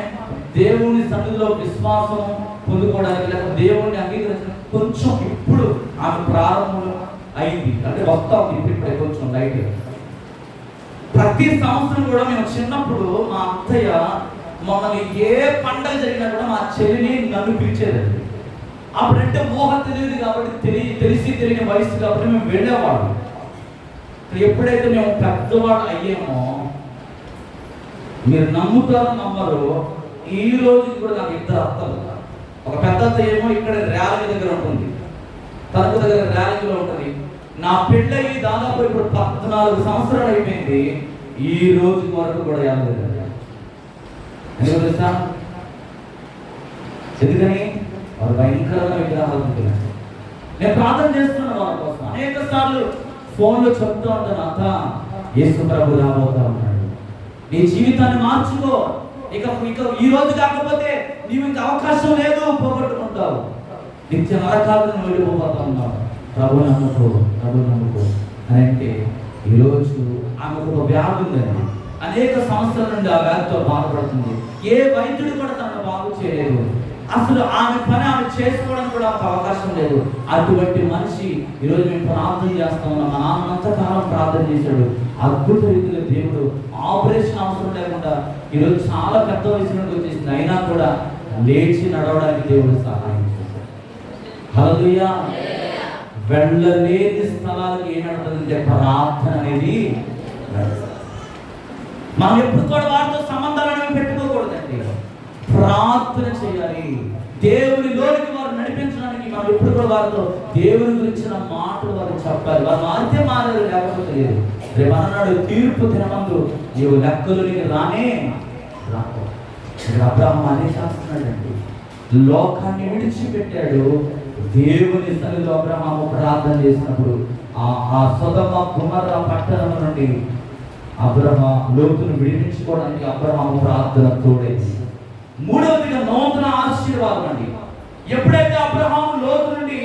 దేవుని సన్నిధిలో విశ్వాసం పొందుకోవడానికి లేకపోతే దేవుడిని అంగీకరించడం కొంచెం ఇప్పుడు ఆమె ప్రారంభం అయింది. అంటే వస్తా ఉంది ఇప్పుడే కొంచెం లైట్. ప్రతి సంవత్సరం కూడా మేము చిన్నప్పుడు మా అత్తయ్య మమ్మల్ని ఏ పండగ జరిగినా కూడా మా చెల్లిని నన్ను పిలిచేదండి. అప్పుడంటే మోహం తెలియదు కాబట్టి తెలిసి తెలియని వయసు కాబట్టి మేము వెళ్ళేవాళ్ళం. ఎప్పుడైతే మేము పెద్దవాడు అయ్యామో, మీరు నమ్ముతారో నమ్మరు, ఈ రోజు కూడా నాకు 2 అత్తలు. ఒక పెద్ద అత్త ఏమో ఇక్కడ ర్యాలీ దగ్గర ఉంటుంది, తణుకు దగ్గర ర్యాలీలో ఉంటుంది. నా పెళ్ళయి దాదాపు ఇప్పుడు 14 సంవత్సరాలు అయిపోయింది. ఈ రోజు వరకు కూడా వెళ్ళలేదు. ఎందుకు తెలుసా? ఎందుకని? వారు భయంకరమైన విగ్రహాలు ఉంటున్నారు. నేను ప్రార్థన చేస్తున్నాను వాళ్ళ కోసం. అనేక సార్లు ఫోన్లో చెప్తూ ఉంటాను, అత్త యేసు ప్రభు రాబోతా ఉన్నాడు, నీ జీవితాన్ని మార్చుకో, ఇక ఈ రోజు కాకపోతే నీవు ఇంకా అవకాశం లేదు, పోగొట్టుకుంటావు, నిత్య నరకాలను వెళ్ళిపోతా ఉన్నావు, ప్రభు నమ్ముకో, ప్రభు నమ్ముకో అని అంటే ఈరోజు ఆమెకు ఒక వ్యాధి ఉందండి. అనేక సంవత్సరాల నుండి ఆ వ్యాధితో బాధపడుతుంది. ఏ వైద్యుడు కూడా తనను బాగు చేయలేదు. అసలు ఆమె పని ఆమె చేసుకోవడానికి కూడా ఒక అవకాశం లేదు. అటువంటి మనిషి ఈరోజు మేము ప్రార్థన చేస్తా ఉన్నాం. మా నాన్నంతా కాలం ప్రార్థన చేశాడు. అద్భుత రీతిలో దేవుడు ఆపరేషన్ అవసరం లేకుండా ఈరోజు చాలా పెద్ద వయసులోకి వచ్చేసింది. అయినా కూడా లేచి నడవడానికి దేవుడు సహాయం చేశాడు. హల్లెలూయా. వెళ్ళలేని స్థలాలకు ఏమంటుందంటే ప్రార్థన అనేది. మనం ఎప్పుడు కూడా వారితో సంబంధాలను పెట్టుకోకూడదండి. ప్రార్థన చేయాలి. దేవుని లోనికి వారు నడిపించడానికి మనం ఎప్పుడు కూడా వారితో దేవుని గురించిన మాటలు వారు చెప్పాలి. వారు మారితే మారారు, లేకపోతే లేదు. రేపు అన్నాడు తీర్పు దినమందు నీవు లెక్కలోనికి రానే రాకు. అబ్రహాము అనే చేస్తున్నాడండి. లోకాన్ని విడిచిపెట్టాడు. దేవుని సన్నిధిలో అబ్రహాము ప్రార్థన చేసినప్పుడు ఆ సొదొమ గొమొర్రా పట్టణం నుండి లోతును విడిపించుకోవడానికి అబ్రహాము ప్రార్థన తోడైంది. 3వదిగా నూతన ఆశీర్వాదం అండి. ఎప్పుడైతే అబ్రహాము లోతు నుండి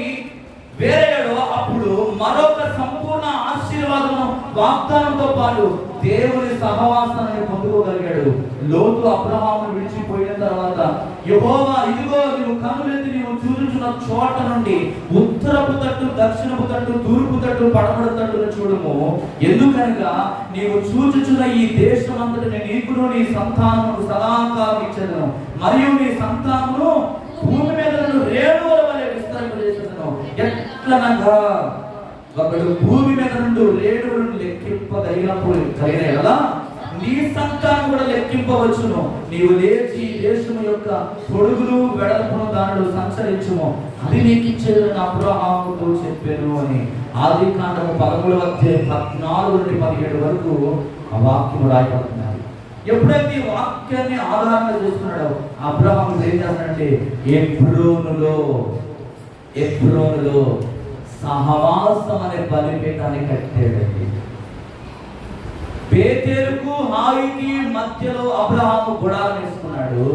వేరయ్యాడో అప్పుడు మరొక సంపూర్ణ ఆశీర్వాదం వాగ్దానంతో పాటు దేవుని సహవాసాన్ని పొందుకోగలిగాడు. లోతు అబ్రహామును విడిచిపోయిన తర్వాత యెహోవా ఇదిగో నీవు కన్నులెత్తి నీవు చూచుచున్న చోట నుండి ఉత్తరపు తట్టు, దక్షిణపు తట్టు, తూర్పు తట్టు, పడమర తట్టును చూడుము. ఎందుకనగా నీవు చూచుచున్న ఈ దేశమంతటిని నీకును నీ సంతానమును సదాకాలం ఇచ్చెదను, మరియు నీ సంతానమును భూమి మీద రేణువుల వలె విస్తరింపజేసేదను. ఎట్లనగా ఒకడు భూమి మీద నుండి రేణువులను లెక్కింపగలిగినప్పుడు కలిగిన కదా నీ సంతానం కూడా లెక్కింపవచ్చును. నీవు లేచి దేశము యొక్క పొడుగులు వెడల్పును దానిలో సంచరించుము, అది నీకు ఇచ్చేదని అబ్రహాముతో చెప్పాను అని ఆదికాండము 13:14 నుండి 17 వరకు ఆ వాక్యము రాయబడుతున్నది. ఎప్పుడైతే ఈ వాక్యాన్ని ఆధారంగా చేసుకున్నాడో అబ్రహాము ఏం చేస్తాడంటే ఎబ్రోనులో సహవాసం అనే బలిపీఠాన్ని కట్టాడండి. బేతేలుకు హాయికి మధ్యలో అబ్రహాము గుడారం వేసుకున్నాడు.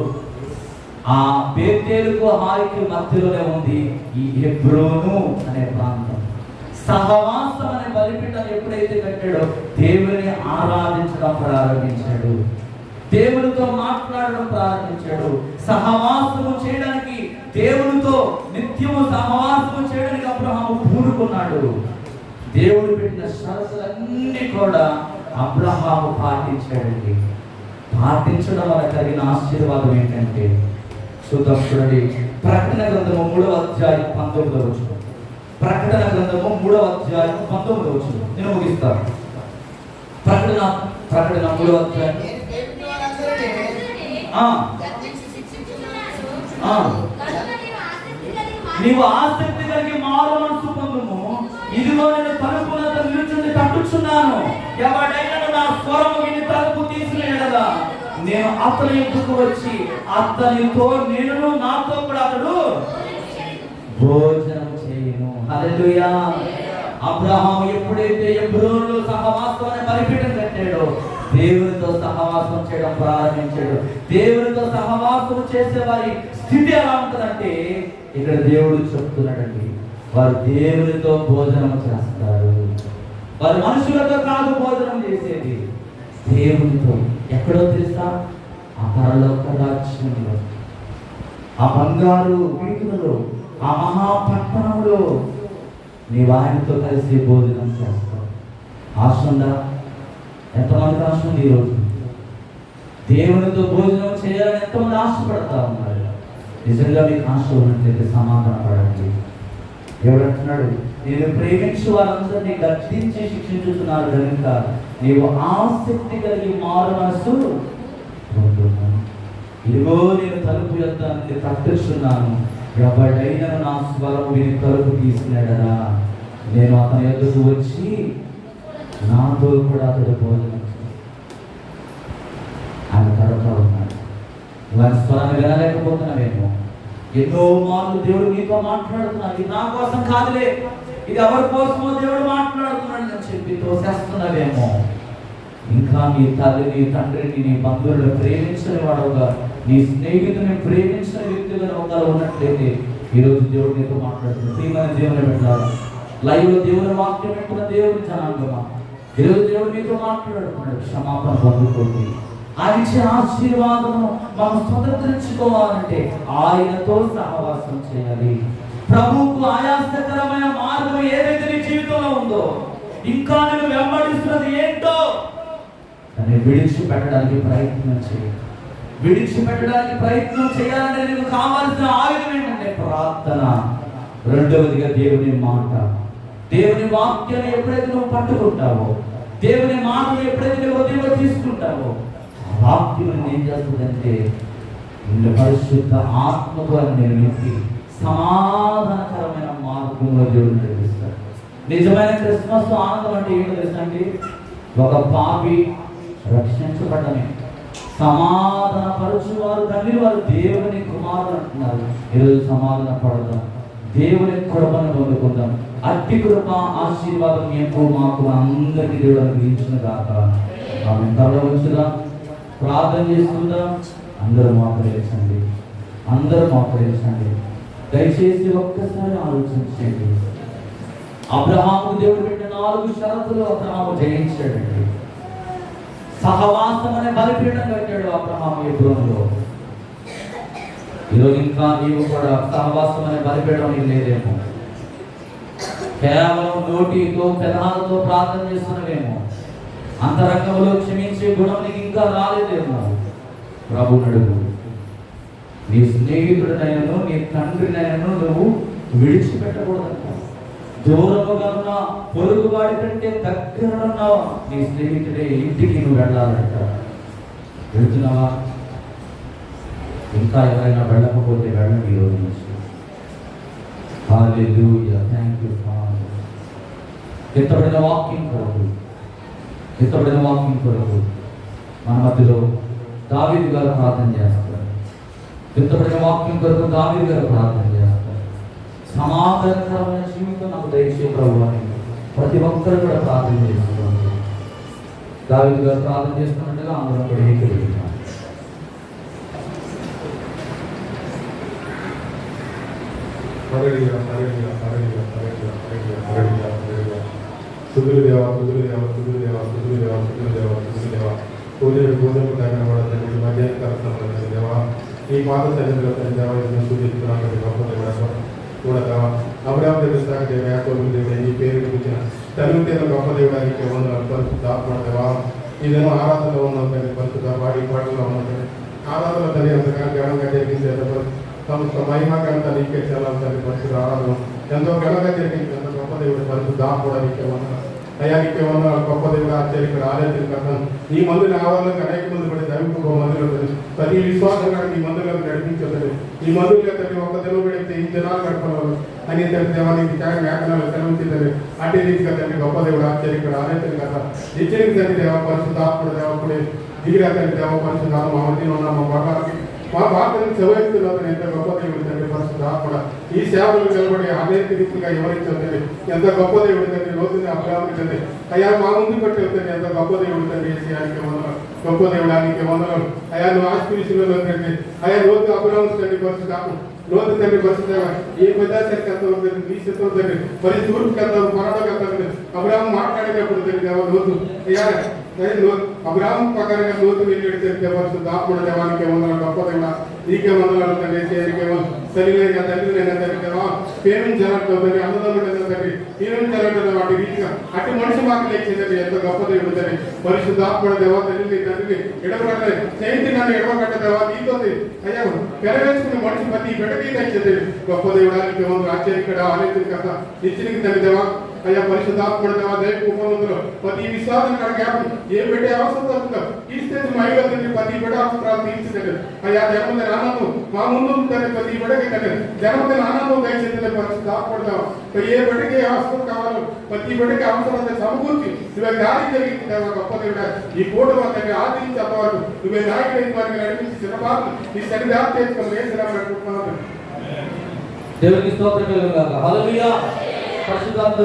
ఆ బేతేలుకు హాయికి మధ్యలోనే ఉంది ఈ హెబ్రోను అనే ప్రాంతం. సహవాసం అనే బలిపీఠాన్ని ఎప్పుడైతే కట్టాడో దేవుని ఆరాధించడం ప్రారంభించాడు, దేవునితో మాట్లాడడం ప్రారంభించాడు. సహవాసము చేయడానికి దేవునితో నిత్యము సహవాసము చేయడానికి అబ్రహాము పూనుకున్నాడు. దేవుడు పెట్టిన షరతులన్నీ కూడా అబ్రహాము పాటించాడండి. పాటించడం వల్ల కలిగిన ఆశీర్వాదం ఏంటంటే చూడండి, ప్రకటన గ్రంథము 3వ అధ్యాయం 19వ వచనం. ప్రకటన గ్రంథము 3వ అధ్యాయం 19వ వచనం. నేను ముగిస్తాను. ప్రకటన 3వ అధ్యాయం. నీవు ఆసక్తి కలిగి మారు మనసు పొందుము. ఇదిగో నేను తలుపున నిలుచుండి తట్టుచున్నాను. ఎవడైనా నా స్వరము విని తలుపు తీసిన ఎడల నేను అతని ఎదుకు వచ్చి అతనితో నేను నాతో కూడా అతడు భోజనం చేయను. హల్లెలూయా. అబ్రహాము ఎప్పుడైతే హెబ్రోనులో సహవాసం అనే బలిపీఠం కట్టాడో దేవునితో సహవాసం చేయడం ప్రారంభించాడు. దేవునితో సహవాసం చేసే వారి స్థితి ఎలా ఉంటుందంటే ఇక్కడ దేవుడు చెప్తున్నాడండి, వారు దేవునితో భోజనం చేస్తారు. వారు మనుషులతో కాదు భోజనం చేసేది, దేవునితో. ఎక్కడో తెలుసా? ఆ పరలోక రాజ్యంలో, ఆ బంగారు వీధులలో, ఆ మహాపట్టణంలో నీవు ఆయనతో కలిసి భోజనం చేస్తావు. ఆశ ఉందా? ఎంతమందికి ఆశ ఉంది? ఈరోజు దేవునితో భోజనం చేయాలని ఎంతమంది ఆశపడతా ఉన్నారు? నిజంగా మీకు ఆశ ఉన్నట్లయితే సమాధాన పడండి. ఎవడంటున్నాడు, నేను ప్రేమించు వారందరినీ గర్జించి శిక్షించుతున్నారు కనుక నీవు ఆసక్తి కలిగి మారు మనసు పొందుతున్నాను. ఇదిగో నేను తలుపు యొద్ద నుండి తట్టుచున్నాను. ఎవడైనా నా స్వరం విని తలుపు తీసినాడరా నేను అతని యొద్దకు వచ్చి నాతో కూడా అతడు భోజనం ఆయన తడుతూ ఉన్నాడు. వారి స్వరాన్ని వినలేకపోతున్నావేమో. ఎన్నో మార్లు దేవుడు నీతో మాట్లాడుతున్నాడు. ఇది నా కోసం కాదులే, ఇది ఎవరి కోసమో దేవుడు మాట్లాడుతున్నాడు అని చెప్పి తోసేస్తున్నావేమో. ఇంకా నీ తల్లిని, తండ్రిని, నీ బంధువులను ప్రేమించని వాడుగా, నీ స్నేహితుని ప్రేమించిన వ్యక్తిగా ఒకరు ఉన్నట్లయితే ఈరోజు దేవుడు నీతో మాట్లాడుతున్నాడు. ప్రియమైన దేవుని పెట్టాలి, లైవ్ దేవుని వాక్యం పెట్టుకున్న దేవుని జనాంగమా, ఈరోజు దేవుడు నీతో మాట్లాడుతున్నాడు. క్షమాపణ పొందుకోండి. ఆయన ఇచ్చే ఆశీర్వాదము మనం స్వతంత్రించుకోవాలంటే ఆయనతో సహవాసం చేయాలి. ప్రభువుకు ఆయాసకరమైన మార్గం ఏదైతే నీ జీవితంలో ఉందో, ఇంకా నేను వెంబడిస్తున్నది ఏంటో దాన్ని విడిచిపెట్టడానికి ప్రయత్నం చేయాలి. విడిచిపెట్టడానికి ప్రయత్నం చేయాలంటే నీకు కావాల్సిన ఆయుధం ఏంటంటే ప్రార్థన. రెండవదిగా దేవుని మాట. దేవుని వాక్యాన్ని ఎప్పుడైతే నువ్వు పట్టుకుంటావో, దేవుని మాటలు ఎప్పుడైతే నువ్వు హృదయంలో తీసుకుంటావో, వాక్యం ఏం చేస్తుందంటే నిన్ను పరిశుద్ధ ఆత్మతో నేను నింపి సమాధానకరమైన మార్గంలో దేవుడు నడిపిస్తాడు. నిజమైన క్రిస్మస్ ఆనందం అంటే ఏంటో తెలుసా అండి? ఒక పాపి రక్షించబడమే. సమాధాన పరచువారు తండ్రి వారు దేవుని కుమారులు అంటున్నారు. ఈరోజు సమాధాన పడదాం, దేవుని కృపను పొందుకుందాం. అట్టి కృప ఆశీర్వాదం మీకు మాకు అందరికీ దేవుడు అనుగ్రహించును గాక. ఆమె తల ఉంచుదాం, ప్రార్థన చేసుకుందాం. అందరూ మోకరించండి, అందరూ మోకరించండి. దయచేసి ఒక్కసారి ఆలోచించండి. అబ్రహాము దేవుడు పెట్టిన 4 షరతులు అబ్రహాము జయించాడండి. సహవాసం అనే బలిపీఠం కట్టాడు అబ్రహాము హెబ్రోనులో. ఈరోజు ఇంకా నీవు కూడా సహవాసం అనే బలిపీఠం నీకు లేదేమో. కేవలం నోటితో పెదాలతో ప్రార్థన చేస్తున్నవేమో. అంతరంగంలో క్షమించే గుణం నీకు ఇంకా రాలేదేమో. ప్రభు నడుగు. నీ స్నేహితుడినైనను నీ తండ్రినైనను నువ్వు విడిచిపెట్టకూడదంట. దూరముగా ఉన్న పొరుగువాడి కంటే దగ్గర ఉన్న నీ స్నేహితుడే ఇంటికి నువ్వు వెళ్ళాలంట. వెళ్తున్నావా? ఇంకా ఎవరైనా వెళ్ళకపోతే వెళ్ళండి ఈరోజు నుంచి. హల్లెలూయా, థాంక్ యూ ఫాదర్. ఎత్తబడిన వాక్యం కొరకు మన మధ్యలో దావీదు గారు ప్రార్థన చేస్తారు. ఎత్తబడిన వాక్యం కొరకు దావీదు గారు ప్రార్థన చేస్తారు. సమాధానకరమైన జీవితం నాకు దయచే ప్రభు అని ప్రతి ఒక్కరు కూడా ప్రార్థన చేస్తున్నారు. దావీదు గారు ప్రార్థన చేస్తున్నట్టుగా అందరం కూడా ఏకీభవించాలి. స్తుతులు దేవా, స్తుతులు దేవా, స్తుతులు దేవా, స్తుతులు దేవా, స్తుతులు దేవా, స్తుతులు దేవా. పూజలు పూజలు మధ్యాహ్న కాల సమయంలో దేవా ఈ పాత సన్నిధిలో తండ్రి దేవ ఎందుకు చెప్తున్నాను తండ్రి గొప్ప దేవుడు కూడా దేవ అబ్రాహాము దేవుడు సాగు దేవ యాకోబు దేవుడు ఈ పేరు ఇచ్చిన తల్లి గొప్ప దేవుడానికి వందలు పరిశుద్ధాత్మ దేవ ఇదేమో ఆరాధనలో ఉన్నాం తండ్రి పరిశుద్ధ వాడి పాటలో ఉన్నాం తండ్రి ఆరాధన తండ్రి ఎంతగానో ఘనంగా జరిగింది సంస్థ మహిమకంత నీకే చాలా తండ్రి పరిశుద్ధ ఆరాధన ఎంతో ఘనంగా జరిగింది ఎంతో గొప్ప దేవుడు పరిశుద్ధాత్మ కూడా నీకే వందలు అయ్యా నీకే వందలు గొప్ప దేవుడు ఆశ్చర్యకుడు ఆలోచన కథను ఈ మందుని ఆవరణకు అనేక మంది పడి దైవిక మందులో ప్రతి విశ్వాసంగా ఈ మందులను నడిపించదు ఈ మందులు తండ్రి ఒక తెలుగు పెడితే ఈ దినాలు గడపడం అని తండ్రి దేవానికి వ్యాకరణాలు సెలవుతుంది అటు రీతిగా తండ్రి గొప్ప దేవుడు ఆశ్చర్యకుడు ఆలోచన కథ నిత్యానికి తండ్రి దేవ పరిశుద్ధాత్ముడు దేవకుడే దిగిరా తండ్రి దేవ పరిశుద్ధాత్మ మా మధ్యలో ఉన్న మా భాగానికి మా భారతని సెలవుతున్నారు ఎంత గొప్ప దేవుడు తండ్రి పరిశుద్ధాత్మ ఈ సేవలు నిలబడి అనేక రీతిగా వివరించండి ఎంత గొప్ప దేవుడు తండ్రి రోజుని అభివృద్ధి తండ్రి అయ్యా మా ముందు పెట్టి వెళ్తుంది ఎంత గొప్ప దేవుడు తండ్రి ఏసియానికి వందలు గొప్ప దేవుడానికి వందలు అయ్యా నువ్వు ఆస్పిరిషన్లో తండ్రి అయ్యా రోజు అభివృద్ధి తండ్రి పరిశుద్ధాత్మ రోజు తండ్రి పరిశుద్ధ ఏ పెద్దాసరికి వెళ్తావు నీ చిత్రం తండ్రి మరి తూర్పుకి వెళ్తావు కొనలోకి వెళ్తావు అభిరామ్ మాట్లాడేటప్పుడు తండ్రి రోజు అయ్యా అబ్రాహం ప్రకారంగా లోతు వెళ్ళి పరిశుద్ధాత్ముడు దేవానికి వందలు గొప్ప దేవ నీకే వందలు తండ్రి నీకేమో సరిలేక తండ్రి నేను తండ్రి దేవా ప్రేమించాలంటో తండ్రి అన్నదమ్ముడు తండ్రి ప్రేమించాలంటే వాటి రీతిగా అటు మనిషి మాకు లేచిందండి ఎంత గొప్ప దేవుడు తండ్రి పరిశుద్ధాత్ముడు దేవా తండ్రి తండ్రి ఎడబడలే చేయించి నన్ను ఎడబడ్డ దేవా నీతో అయ్యా పెరవేసుకుని మనిషి ప్రతి బిడ్డకి తెచ్చేది గొప్ప దేవుడానికి వందలు ఆశ్చర్యకడ ఆలోచన కదా నిశ్చనికి తండ్రి దేవా అయ్యా పరిశుద్ధాత్ముడు దేవా దైవ కుటుంబంలో ప్రతి విశ్వాసం జ్ఞాపం ఏ పెట్టే అవసరం తప్పుగా ఈ స్థితి మైగా తండ్రి ప్రతి బిడ్డ అవసరాలు తీర్చిదండి అయ్యా జన్మదిన ఆనందం మా ముందు తండ్రి ప్రతి బిడ్డకి తండ్రి జన్మదిన ఆనందం దయచేది పరిశుద్ధాత్ముడు దేవా ఏ బిడ్డకి అవసరం కావాలో ప్రతి బిడ్డకి అవసరం సమకూర్చి నువ్వే దారి జరిగింది దేవా గొప్ప దేవుడా ఈ పూట తండ్రి ఆదరించి అమ్మవారు నువ్వే నాయకుడి వారికి నడిపించి చిన్నబాబు ఈ సరి దారి చేసుకుని వేసినామనుకుంటున్నాను. దేవునికి స్తోత్రం కలుగుగాక. హల్లెలూయా. పరిశుద్ధాత్మ